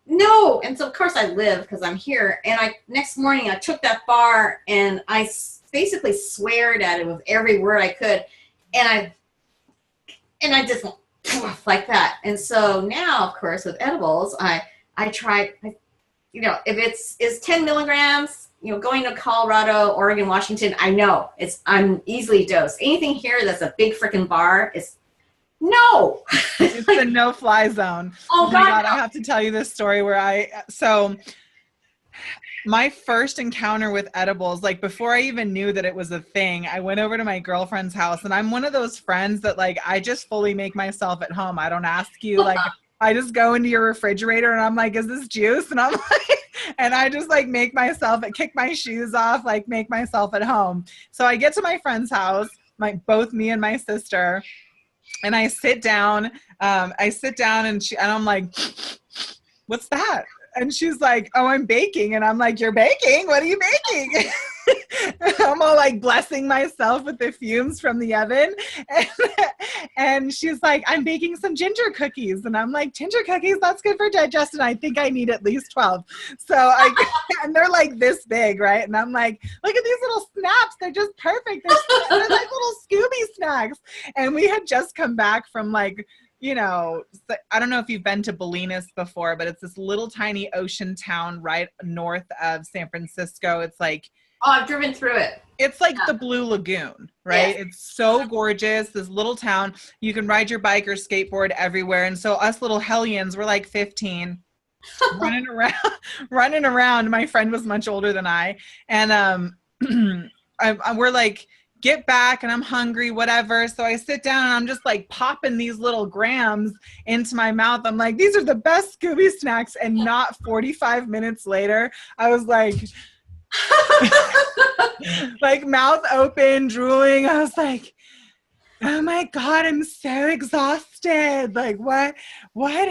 no. And so of course I live because I'm here. And next morning I took that bar and I basically sweared at it with every word I could. And I just went like that. And so now, of course, with edibles, I try, if it's 10 milligrams, going to Colorado, Oregon, Washington, I know I'm easily dosed. Anything here that's a big freaking bar is no. It's a no-fly zone. Oh my God, I have to tell you this story where my first encounter with edibles, like before I even knew that it was a thing, I went over to my girlfriend's house, and I'm one of those friends that I just fully make myself at home. I don't ask you I just go into your refrigerator and I'm like, is this juice? And I'm like, and I just like kick my shoes off, like make myself at home. So I get to my friend's house, both me and my sister, and I sit down. And I'm like, what's that? And she's like, oh, I'm baking. And I'm like, you're baking? What are you baking? I'm all like blessing myself with the fumes from the oven. And she's like, I'm baking some ginger cookies. And I'm like, ginger cookies? That's good for digestion. I think I need at least 12. And they're like this big, right? And I'm like, look at these little snaps. They're just perfect. They're like little Scooby snacks. And we had just come back from like, you know, I don't know if you've been to Bolinas before, but it's this little tiny ocean town right north of San Francisco. It's like, oh, I've driven through it. It's like the Blue Lagoon, right? Yes. It's so gorgeous. This little town, you can ride your bike or skateboard everywhere. And so us little hellions, we're like 15, running around. My friend was much older than I. And we're like, get back, and I'm hungry, whatever. So I sit down and I'm just like popping these little grams into my mouth. I'm like, these are the best Scooby snacks. And not 45 minutes later, I was like, like mouth open, drooling. I was like, oh my God, I'm so exhausted. Like what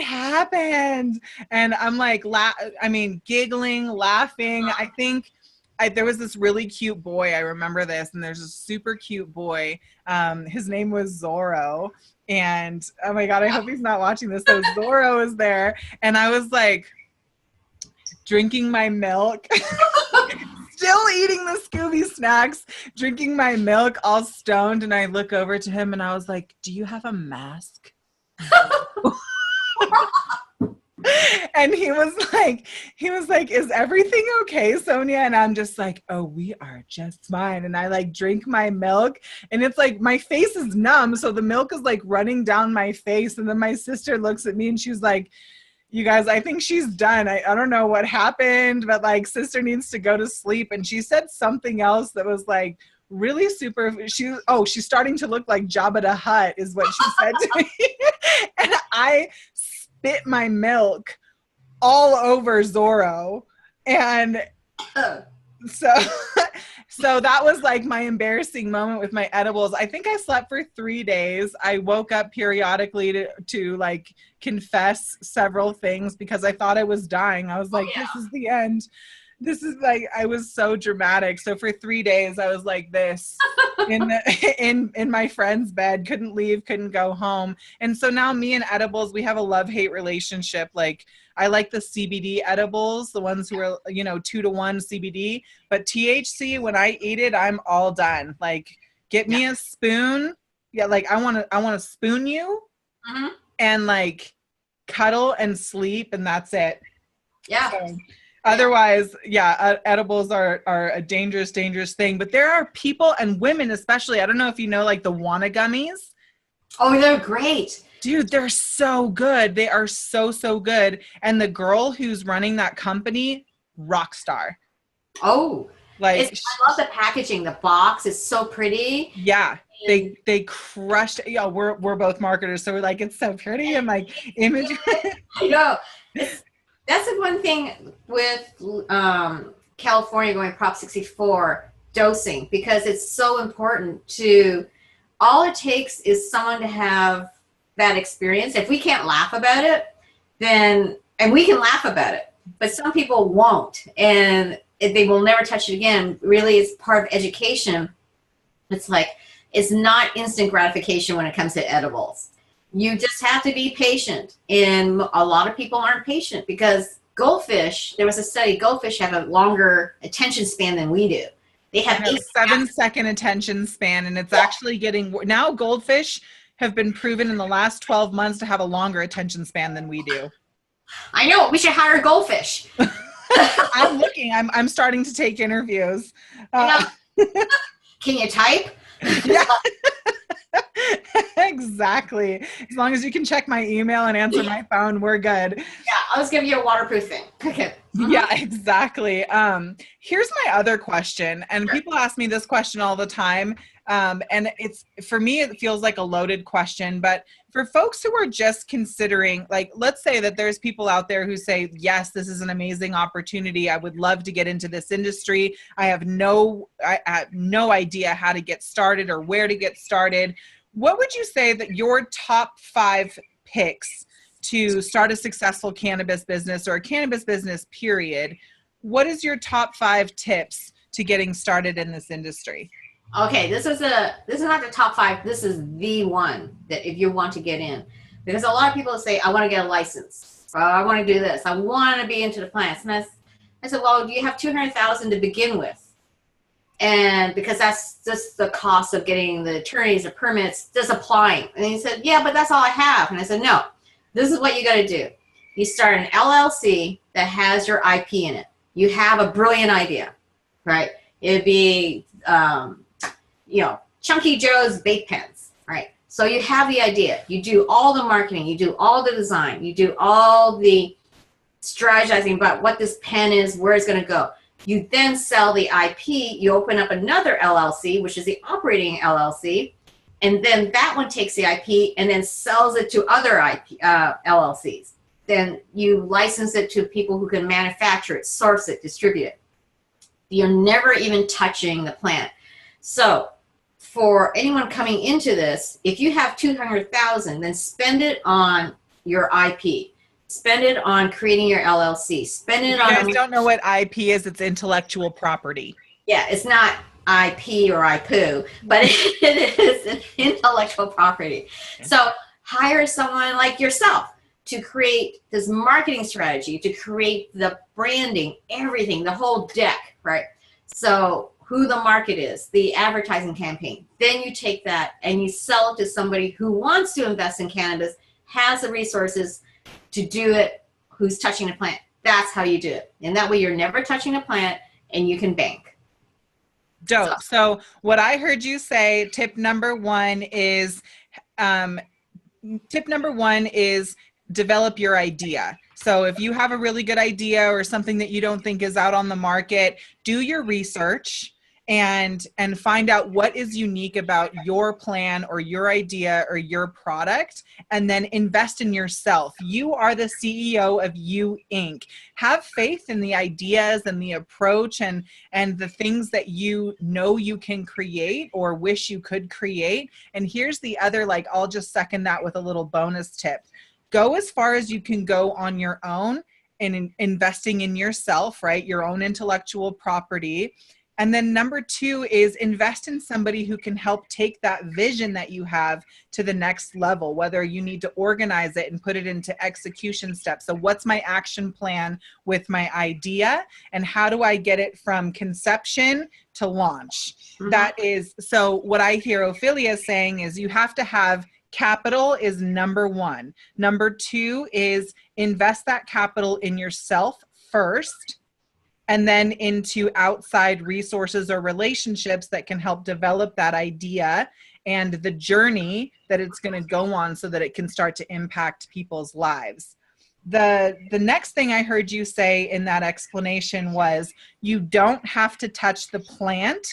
happened? And I'm like, giggling, laughing. I think there was this really cute boy. I remember this. And there's a super cute boy. His name was Zorro. And oh my God, I hope he's not watching this. So Zorro is there. And I was like drinking my milk, still eating the Scooby snacks, drinking my milk, all stoned. And I look over to him and I was like, do you have a mask? And he was like, is everything okay, Sonia? And I'm just like, oh, we are just fine. And I like drink my milk and it's like, my face is numb. So the milk is like running down my face. And then my sister looks at me and she's like, you guys, I think she's done. I don't know what happened, but like sister needs to go to sleep. And she said something else that was like really super. She's starting to look like Jabba the Hutt is what she said to me. And I spit my milk all over Zorro. And so that was like my embarrassing moment with my edibles. I think I slept for 3 days. I woke up periodically to like confess several things because I thought I was dying. I was like, This is the end. This is like, I was so dramatic. So for 3 days I was like this in my friend's bed, couldn't leave, couldn't go home. And so now me and edibles, we have a love-hate relationship. Like I like the CBD edibles, the ones who are, 2-to-1 CBD, but THC, when I eat it, I'm all done. Like get me a spoon. Yeah. Like I want to spoon you and like cuddle and sleep. And that's it. Yeah. So, otherwise, edibles are a dangerous thing. But there are people and women especially, I don't know if you know, like the Wana gummies. Oh, they're great. Dude, they're so good. They are so good. And the girl who's running that company, rock star. Oh, I love the packaging. The box is so pretty. Yeah, they crushed it. Yeah, we're both marketers, so we're like, it's so pretty and like image. I know. That's the one thing with California going Prop 64 dosing, because it's so important to, all it takes is someone to have that experience. If we can't laugh about it, then, and we can laugh about it, but some people won't, and they will never touch it again. Really, it's part of education. It's like, it's not instant gratification when it comes to edibles. You just have to be patient. And a lot of people aren't patient because goldfish, there was a study, goldfish have a longer attention span than we do. They have a 7-second attention span, and it's actually getting, now goldfish have been proven in the last 12 months to have a longer attention span than we do. I know, we should hire goldfish. I'm starting to take interviews. Can you type? Yeah. Exactly. As long as you can check my email and answer my phone, we're good. Yeah, I'll just give you a waterproof thing. Okay. Yeah, exactly. Here's my other question, and people ask me this question all the time. And it's, for me, it feels like a loaded question, but For folks who are just considering, like, let's say that there's people out there who say, yes, this is an amazing opportunity. I would love to get into this industry. I have no idea how to get started or where to get started. What would you say that your top 5 picks to start a successful cannabis business or a cannabis business period? What is your top 5 tips to getting started in this industry? Okay, this is not the top 5. This is the one that if you want to get in, because a lot of people say, I want to get a license, or I want to do this, I want to be into the plants. And I said, well, do you have $200,000 to begin with? And because that's just the cost of getting the attorneys, the permits, just applying. And he said, yeah, but that's all I have. And I said, no, this is what you got to do. You start an LLC that has your IP in it. You have a brilliant idea, right? It'd be, Chunky Joe's vape pens, right? So you have the idea. You do all the marketing. You do all the design. You do all the strategizing about what this pen is, where it's going to go. You then sell the IP. You open up another LLC, which is the operating LLC, and then that one takes the IP and then sells it to other LLCs. Then you license it to people who can manufacture it, source it, distribute it. You're never even touching the plant. So for anyone coming into this, if you have $200,000, then spend it on your IP. Spend it on creating your LLC. Spend it on. You guys don't know what IP is? It's intellectual property. Yeah, it's not IP or IPO, but it is an intellectual property. So hire someone like yourself to create this marketing strategy, to create the branding, everything, the whole deck, right? So who the market is, the advertising campaign. Then you take that and you sell it to somebody who wants to invest in cannabis, has the resources to do it, who's touching the plant. That's how you do it. And that way you're never touching a plant and you can bank. Dope. So what I heard you say, tip number one is develop your idea. So if you have a really good idea or something that you don't think is out on the market, do your research and find out what is unique about your plan or your idea or your product, and then invest in yourself. You are the CEO of You Inc. Have faith in the ideas and the approach and the things that you know you can create or wish you could create. And here's the other, like, I'll just second that with a little bonus tip. Go as far as you can go on your own and investing in yourself, right? Your own intellectual property. And then number 2 is invest in somebody who can help take that vision that you have to the next level, whether you need to organize it and put it into execution steps. So what's my action plan with my idea, and how do I get it from conception to launch? Mm-hmm. That is, so what I hear Ophelia saying is you have to have capital is number 1. Number 2 is invest that capital in yourself first, and then into outside resources or relationships that can help develop that idea and the journey that it's going to go on so that it can start to impact people's lives. The next thing I heard you say in that explanation was you don't have to touch the plant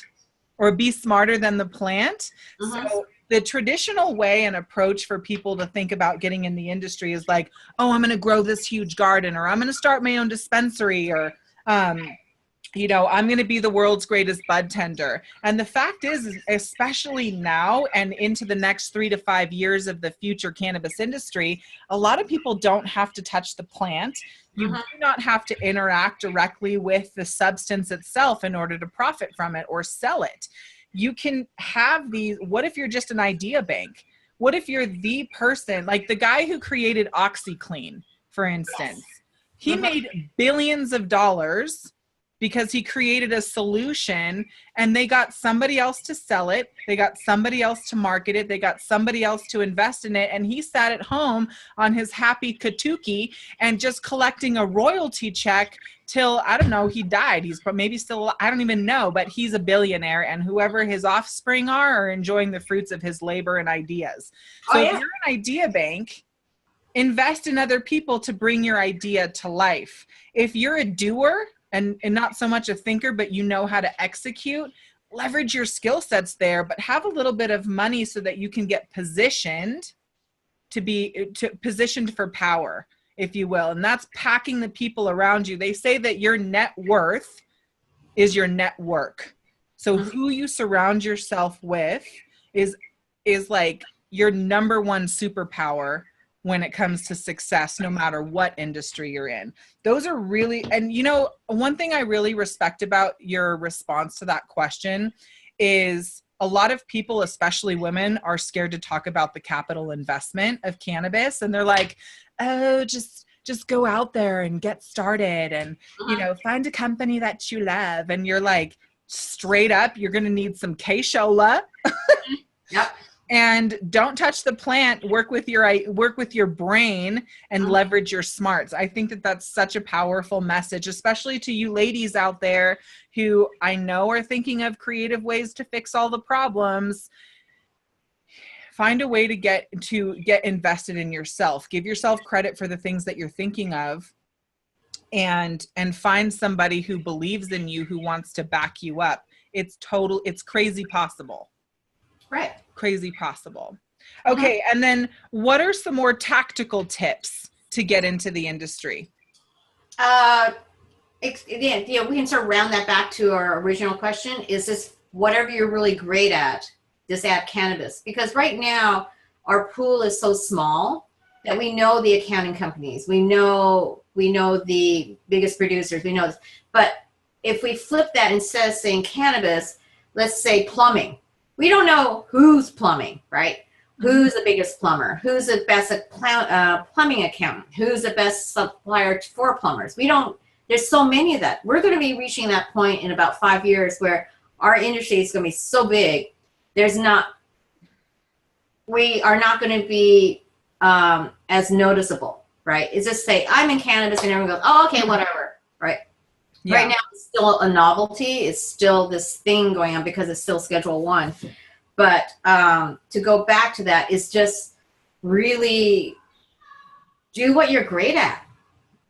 or be smarter than the plant. Mm-hmm. So the traditional way and approach for people to think about getting in the industry is like, oh, I'm going to grow this huge garden, or I'm going to start my own dispensary, or I'm going to be the world's greatest bud tender. And the fact is, especially now and into the next 3 to 5 years of the future cannabis industry, a lot of people don't have to touch the plant. You do not have to interact directly with the substance itself in order to profit from it or sell it. You can have these. What if you're just an idea bank? What if you're the person, like the guy who created OxyClean, for instance? Yes. He made billions of dollars because he created a solution, and they got somebody else to sell it. They got somebody else to market it. They got somebody else to invest in it. And he sat at home on his happy Katuki and just collecting a royalty check till, I don't know, he died. He's maybe still, I don't even know, but he's a billionaire, and whoever his offspring are enjoying the fruits of his labor and ideas. So if you're an idea bank, invest in other people to bring your idea to life. If you're a doer, and not so much a thinker, but you know how to execute, leverage your skill sets there, but have a little bit of money so that you can get positioned to positioned for power, if you will. And that's packing the people around you. They say that your net worth is your network. So who you surround yourself with is like your number one superpower when it comes to success, no matter what industry you're in. Those are really, and you know, one thing I really respect about your response to that question is a lot of people, especially women, are scared to talk about the capital investment of cannabis. And they're like, oh, just go out there and get started and, you know, find a company that you love. And you're like, straight up, you're going to need some K-Shola. Yep. And don't touch the plant. Work with your brain and leverage your smarts. I think that that's such a powerful message, especially to you ladies out there who I know are thinking of creative ways to fix all the problems. Find a way to get invested in yourself. Give yourself credit for the things that you're thinking of, and find somebody who believes in you, who wants to back you up. It's crazy possible. Right. Crazy possible. Okay. And then what are some more tactical tips to get into the industry? Again, we can sort of round that back to our original question. Is this whatever you're really great at, just add cannabis? Because right now our pool is so small that we know the accounting companies, we know the biggest producers, we know this. But if we flip that, instead of saying cannabis, let's say plumbing. We don't know who's plumbing, right? Who's the biggest plumber? Who's the best plumbing accountant? Who's the best supplier for plumbers? There's so many of that. We're going to be reaching that point in about 5 years where our industry is going to be so big. We are not going to be as noticeable, right? It's just say, I'm in cannabis, and everyone goes, oh, okay, whatever, right? Yeah. Right now, it's still a novelty. It's still this thing going on because it's still Schedule 1. But to go back to that is just really do what you're great at.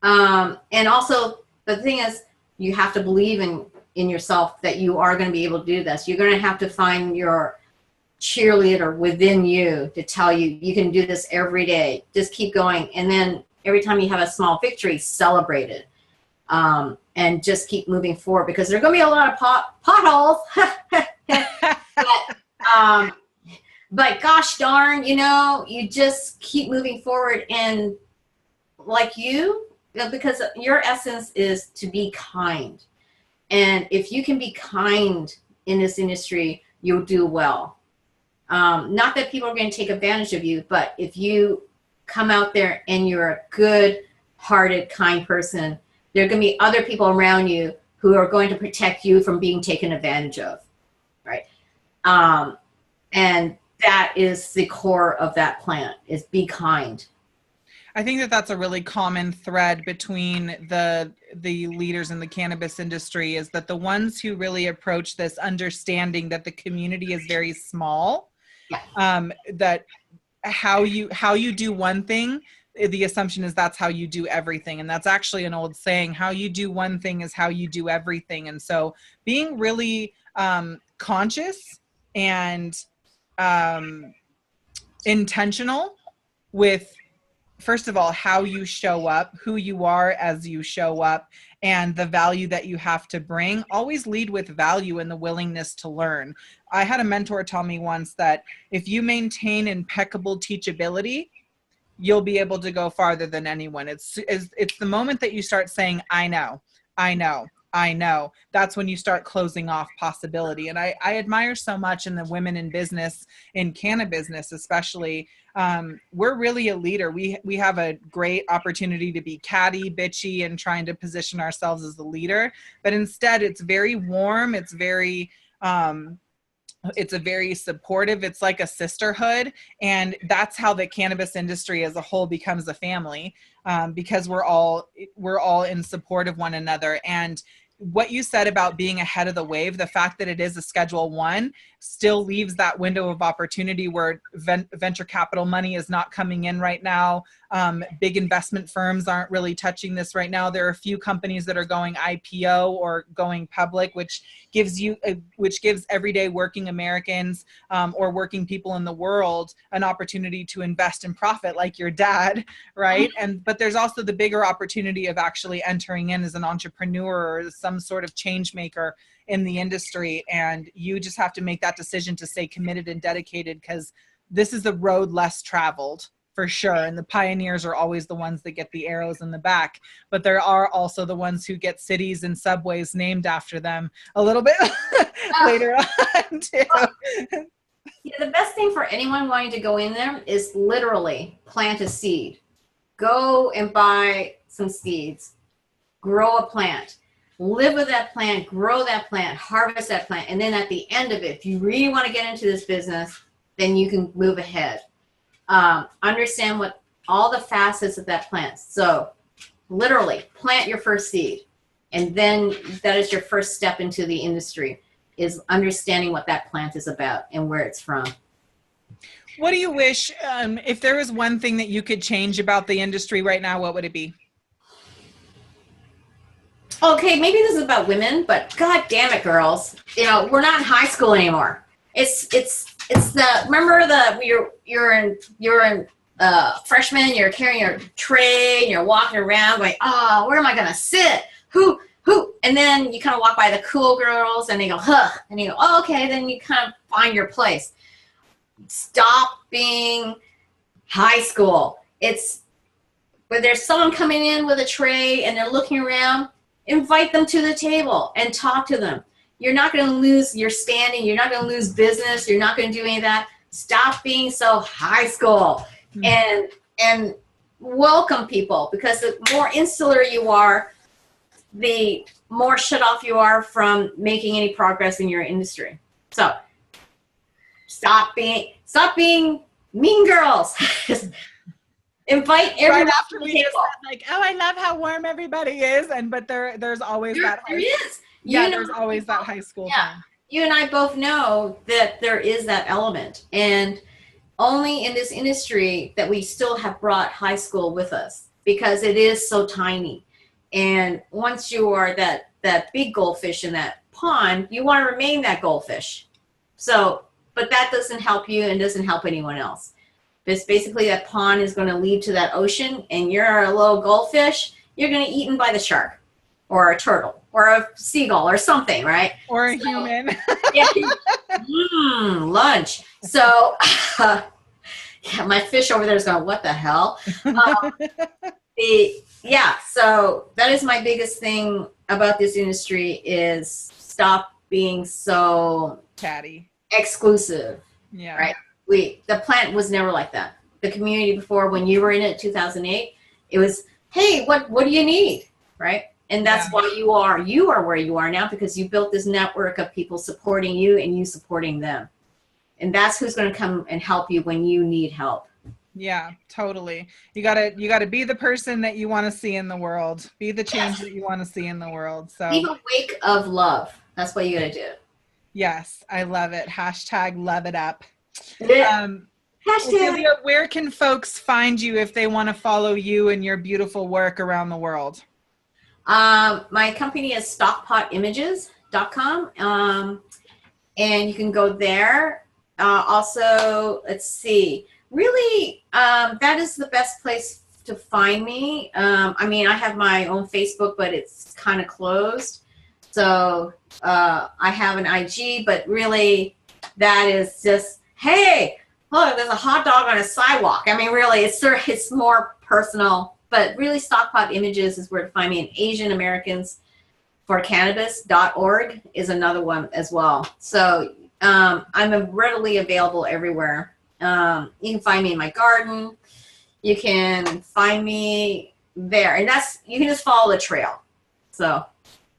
And also, the thing is, you have to believe in yourself that you are going to be able to do this. You're going to have to find your cheerleader within you to tell you, you can do this every day. Just keep going. And then every time you have a small victory, celebrate it. And just keep moving forward, because there are going to be a lot of potholes. But gosh darn, you just keep moving forward. And like because your essence is to be kind. And if you can be kind in this industry, you'll do well. Not that people are going to take advantage of you, but if you come out there and you're a good-hearted, kind person, there are going to be other people around you who are going to protect you from being taken advantage of, right? And that is the core of that plant, is be kind. I think that that's a really common thread between the leaders in the cannabis industry, is that the ones who really approach this understanding that the community is very small, that how you do one thing, the assumption is that's how you do everything. And that's actually an old saying, how you do one thing is how you do everything. And so being really conscious and intentional with, first of all, how you show up, who you are as you show up, and the value that you have to bring. Always lead with value and the willingness to learn. I had a mentor tell me once that if you maintain impeccable teachability, you'll be able to go farther than anyone. It's the moment that you start saying, I know. That's when you start closing off possibility. And I admire so much in the women in business, in cannabis business especially. We're really a leader. We have a great opportunity to be catty, bitchy, and trying to position ourselves as the leader. But instead, it's very warm. It's very supportive. It's like a sisterhood. And that's how the cannabis industry as a whole becomes a family, because we're all in support of one another. And what you said about being ahead of the wave, the fact that it is a Schedule 1, still leaves that window of opportunity where venture capital money is not coming in right now. Big investment firms aren't really touching this right now. There are a few companies that are going IPO or going public, which gives everyday working Americans or working people in the world an opportunity to invest and profit, like your dad, right? But there's also the bigger opportunity of actually entering in as an entrepreneur or some sort of change maker in the industry. And you just have to make that decision to stay committed and dedicated, because this is the road less traveled for sure. And the pioneers are always the ones that get the arrows in the back, but there are also the ones who get cities and subways named after them a little bit later on too. Yeah, the best thing for anyone wanting to go in there is literally plant a seed. Go and buy some seeds, grow a plant, live with that plant, grow that plant, harvest that plant. And then at the end of it, if you really want to get into this business, then you can move ahead. Understand what all the facets of that plant. So literally plant your first seed. And then that is your first step into the industry, is understanding what that plant is about and where it's from. What do you wish, if there was one thing that you could change about the industry right now, what would it be? Okay, maybe this is about women, but God damn it, girls. You know, we're not in high school anymore. It's the, remember you're in freshman, you're carrying your tray and you're walking around going, oh, where am I gonna sit? Who? And then you kind of walk by the cool girls and they go, huh, and you go, oh, okay, then you kind of find your place. Stop being high school. It's where there's someone coming in with a tray and they're looking around, invite them to the table and talk to them. You're not going to lose your standing. You're not going to lose business. You're not going to do any of that. Stop being so high school and welcome people, because the more insular you are, the more shut off you are from making any progress in your industry. So stop being mean girls. Invite everyone right after to the we table. just said, like, oh, I love how warm everybody is, but there's always that. There is. There's always that high school thing. You and I both know that there is that element, and only in this industry that we still have brought high school with us, because it is so tiny. And once you are that big goldfish in that pond, you want to remain that goldfish. So, but that doesn't help you and doesn't help anyone else. It's basically that pond is going to lead to that ocean, and you're a little goldfish, you're going to get eaten by the shark or a turtle or a seagull or something, right? Or a human. Yeah. Lunch. So, yeah, my fish over there is going, what the hell? So that is my biggest thing about this industry, is stop being so catty, exclusive. Yeah. Right. The plant was never like that. The community before, when you were in it, 2008, it was, hey, what do you need? Right. And that's why you are where you are now, because you built this network of people supporting you and you supporting them. And that's who's going to come and help you when you need help. Yeah, totally. You gotta be the person that you want to see in the world. Be the change that you want to see in the world. So leave a wake of love. That's what you gotta do. Yes, I love it. # love it up. Ophelia, where can folks find you if they want to follow you and your beautiful work around the world? My company is stockpotimages.com. And you can go there. Also, let's see. Really, that is the best place to find me. I mean, I have my own Facebook, but it's kind of closed. So I have an IG, but really that is just, hey, look, there's a hot dog on a sidewalk. I mean, really, it's more personal, but really Stockpot Images is where to find me. And Asian Americans for Cannabis.org is another one as well. So I'm readily available everywhere. You can find me in my garden. You can find me there, and you can just follow the trail. So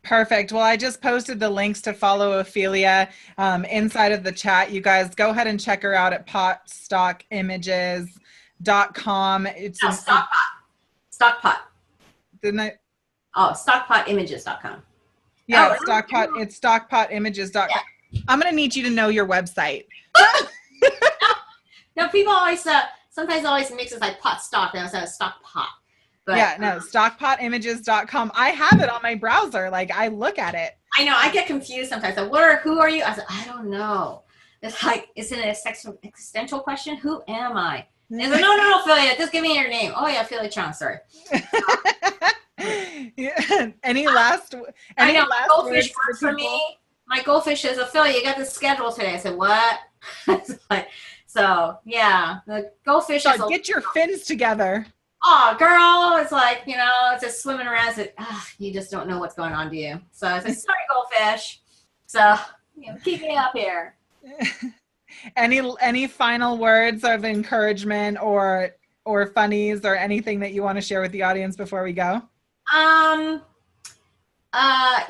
perfect. Well, I just posted the links to follow Ophelia inside of the chat. You guys go ahead and check her out at potstockimages.com. It's Stockpot. Didn't I? Oh, stockpotimages.com. Yeah, Stockpot. It's stockpotimages.com. I'm going to need you to know your website. No, people always, sometimes always mix it like pot stock. They always have a stock pot. But, yeah, no, stockpotimages.com. I have it on my browser. Like, I look at it. I know, I get confused sometimes. Like, who are you? I said, I don't know. It's like, is it an existential question? Who am I? And they're like, no, Ophelia, just give me your name. Oh yeah, Ophelia Chong, sorry. Yeah. Any last words works for me. My goldfish says, Ophelia, you got the schedule today. I said, what? So yeah, the goldfish is get your fins together. Oh, girl, it's like, it's just swimming around. So, you just don't know what's going on, do you? So I said, sorry, goldfish. So keep me up here. Any final words of encouragement or funnies or anything that you want to share with the audience before we go?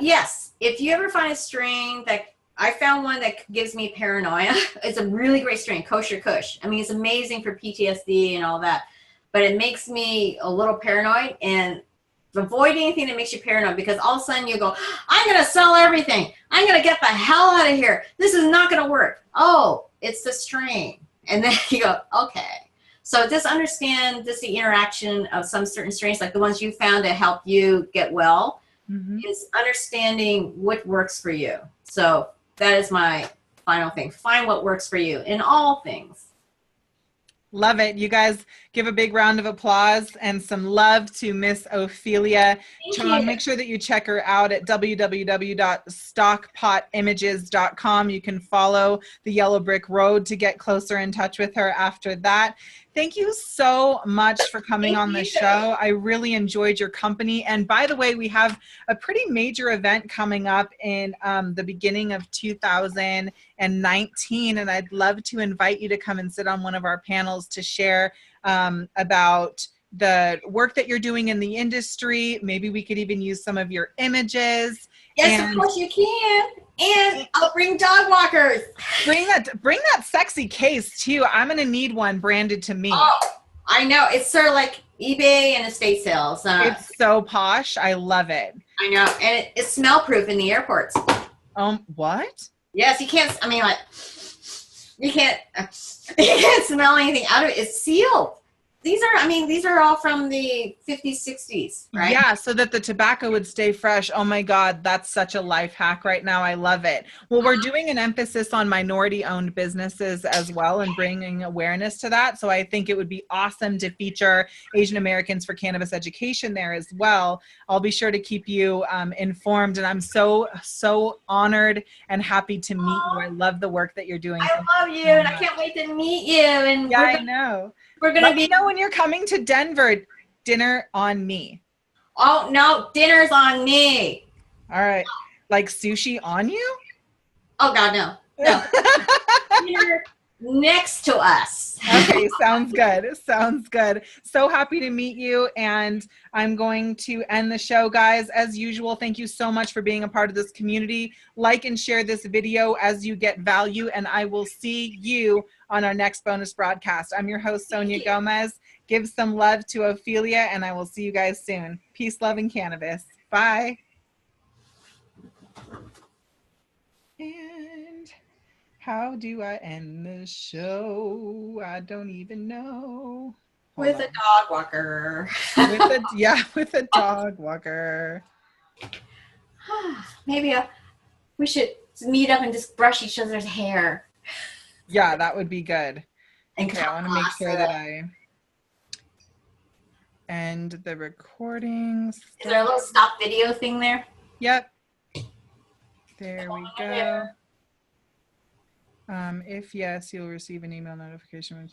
Yes. If you ever find a strain that I found one that gives me paranoia, it's a really great strain, Kosher Kush. I mean, it's amazing for PTSD and all that, but it makes me a little paranoid, and avoid anything that makes you paranoid, because all of a sudden you go, I'm going to sell everything. I'm going to get the hell out of here. This is not going to work. Oh, it's the strain. And then you go, okay. So just understand just the interaction of some certain strains, like the ones you found that help you get well, is understanding what works for you. So that is my final thing. Find what works for you in all things. Love it. You guys give a big round of applause and some love to Miss Ophelia Chong. Make sure that you check her out at www.stockpotimages.com. You can follow the Yellow Brick Road to get closer in touch with her after that. Thank you so much for coming on the show. I really enjoyed your company. And by the way, we have a pretty major event coming up in the beginning of 2019. And I'd love to invite you to come and sit on one of our panels to share about the work that you're doing in the industry. Maybe we could even use some of your images. Yes, of course you can. And I'll bring dog walkers. Bring that sexy case too. I'm gonna need one branded to me. Oh, I know. It's sort of like eBay and estate sales. It's so posh. I love it. I know. And it's smell proof in the airports. What? Yes, you can't. I mean, like, you can't smell anything out of it. It's sealed. These are all from the 50s, 60s, right? Yeah, so that the tobacco would stay fresh. Oh my God, that's such a life hack right now. I love it. Well, we're doing an emphasis on minority-owned businesses as well and bringing awareness to that. So I think it would be awesome to feature Asian Americans for Cannabis Education there as well. I'll be sure to keep you informed. And I'm so honored and happy to meet you. I love the work that you're doing. I love you, and I can't wait to meet you. And yeah, I know. We're gonna Let me know when you're coming to Denver. Dinner on me. Oh no, dinner's on me. All right, like sushi on you? Oh God, no. Dinner next to us. Okay, sounds good. Sounds good. So happy to meet you, and I'm going to end the show, guys. As usual, thank you so much for being a part of this community. Like and share this video as you get value, and I will see you on our next bonus broadcast. I'm your host, Sonia Gomez. Give some love to Ophelia, and I will see you guys soon. Peace, love, and cannabis. Bye. And how do I end the show? I don't even know. With a dog walker. with a dog walker. Maybe we should meet up and just brush each other's hair. Yeah, that would be good. And okay, I want to make sure that I end the recordings. Is there a little stop video thing there? Yep. There we go. If yes, you'll receive an email notification when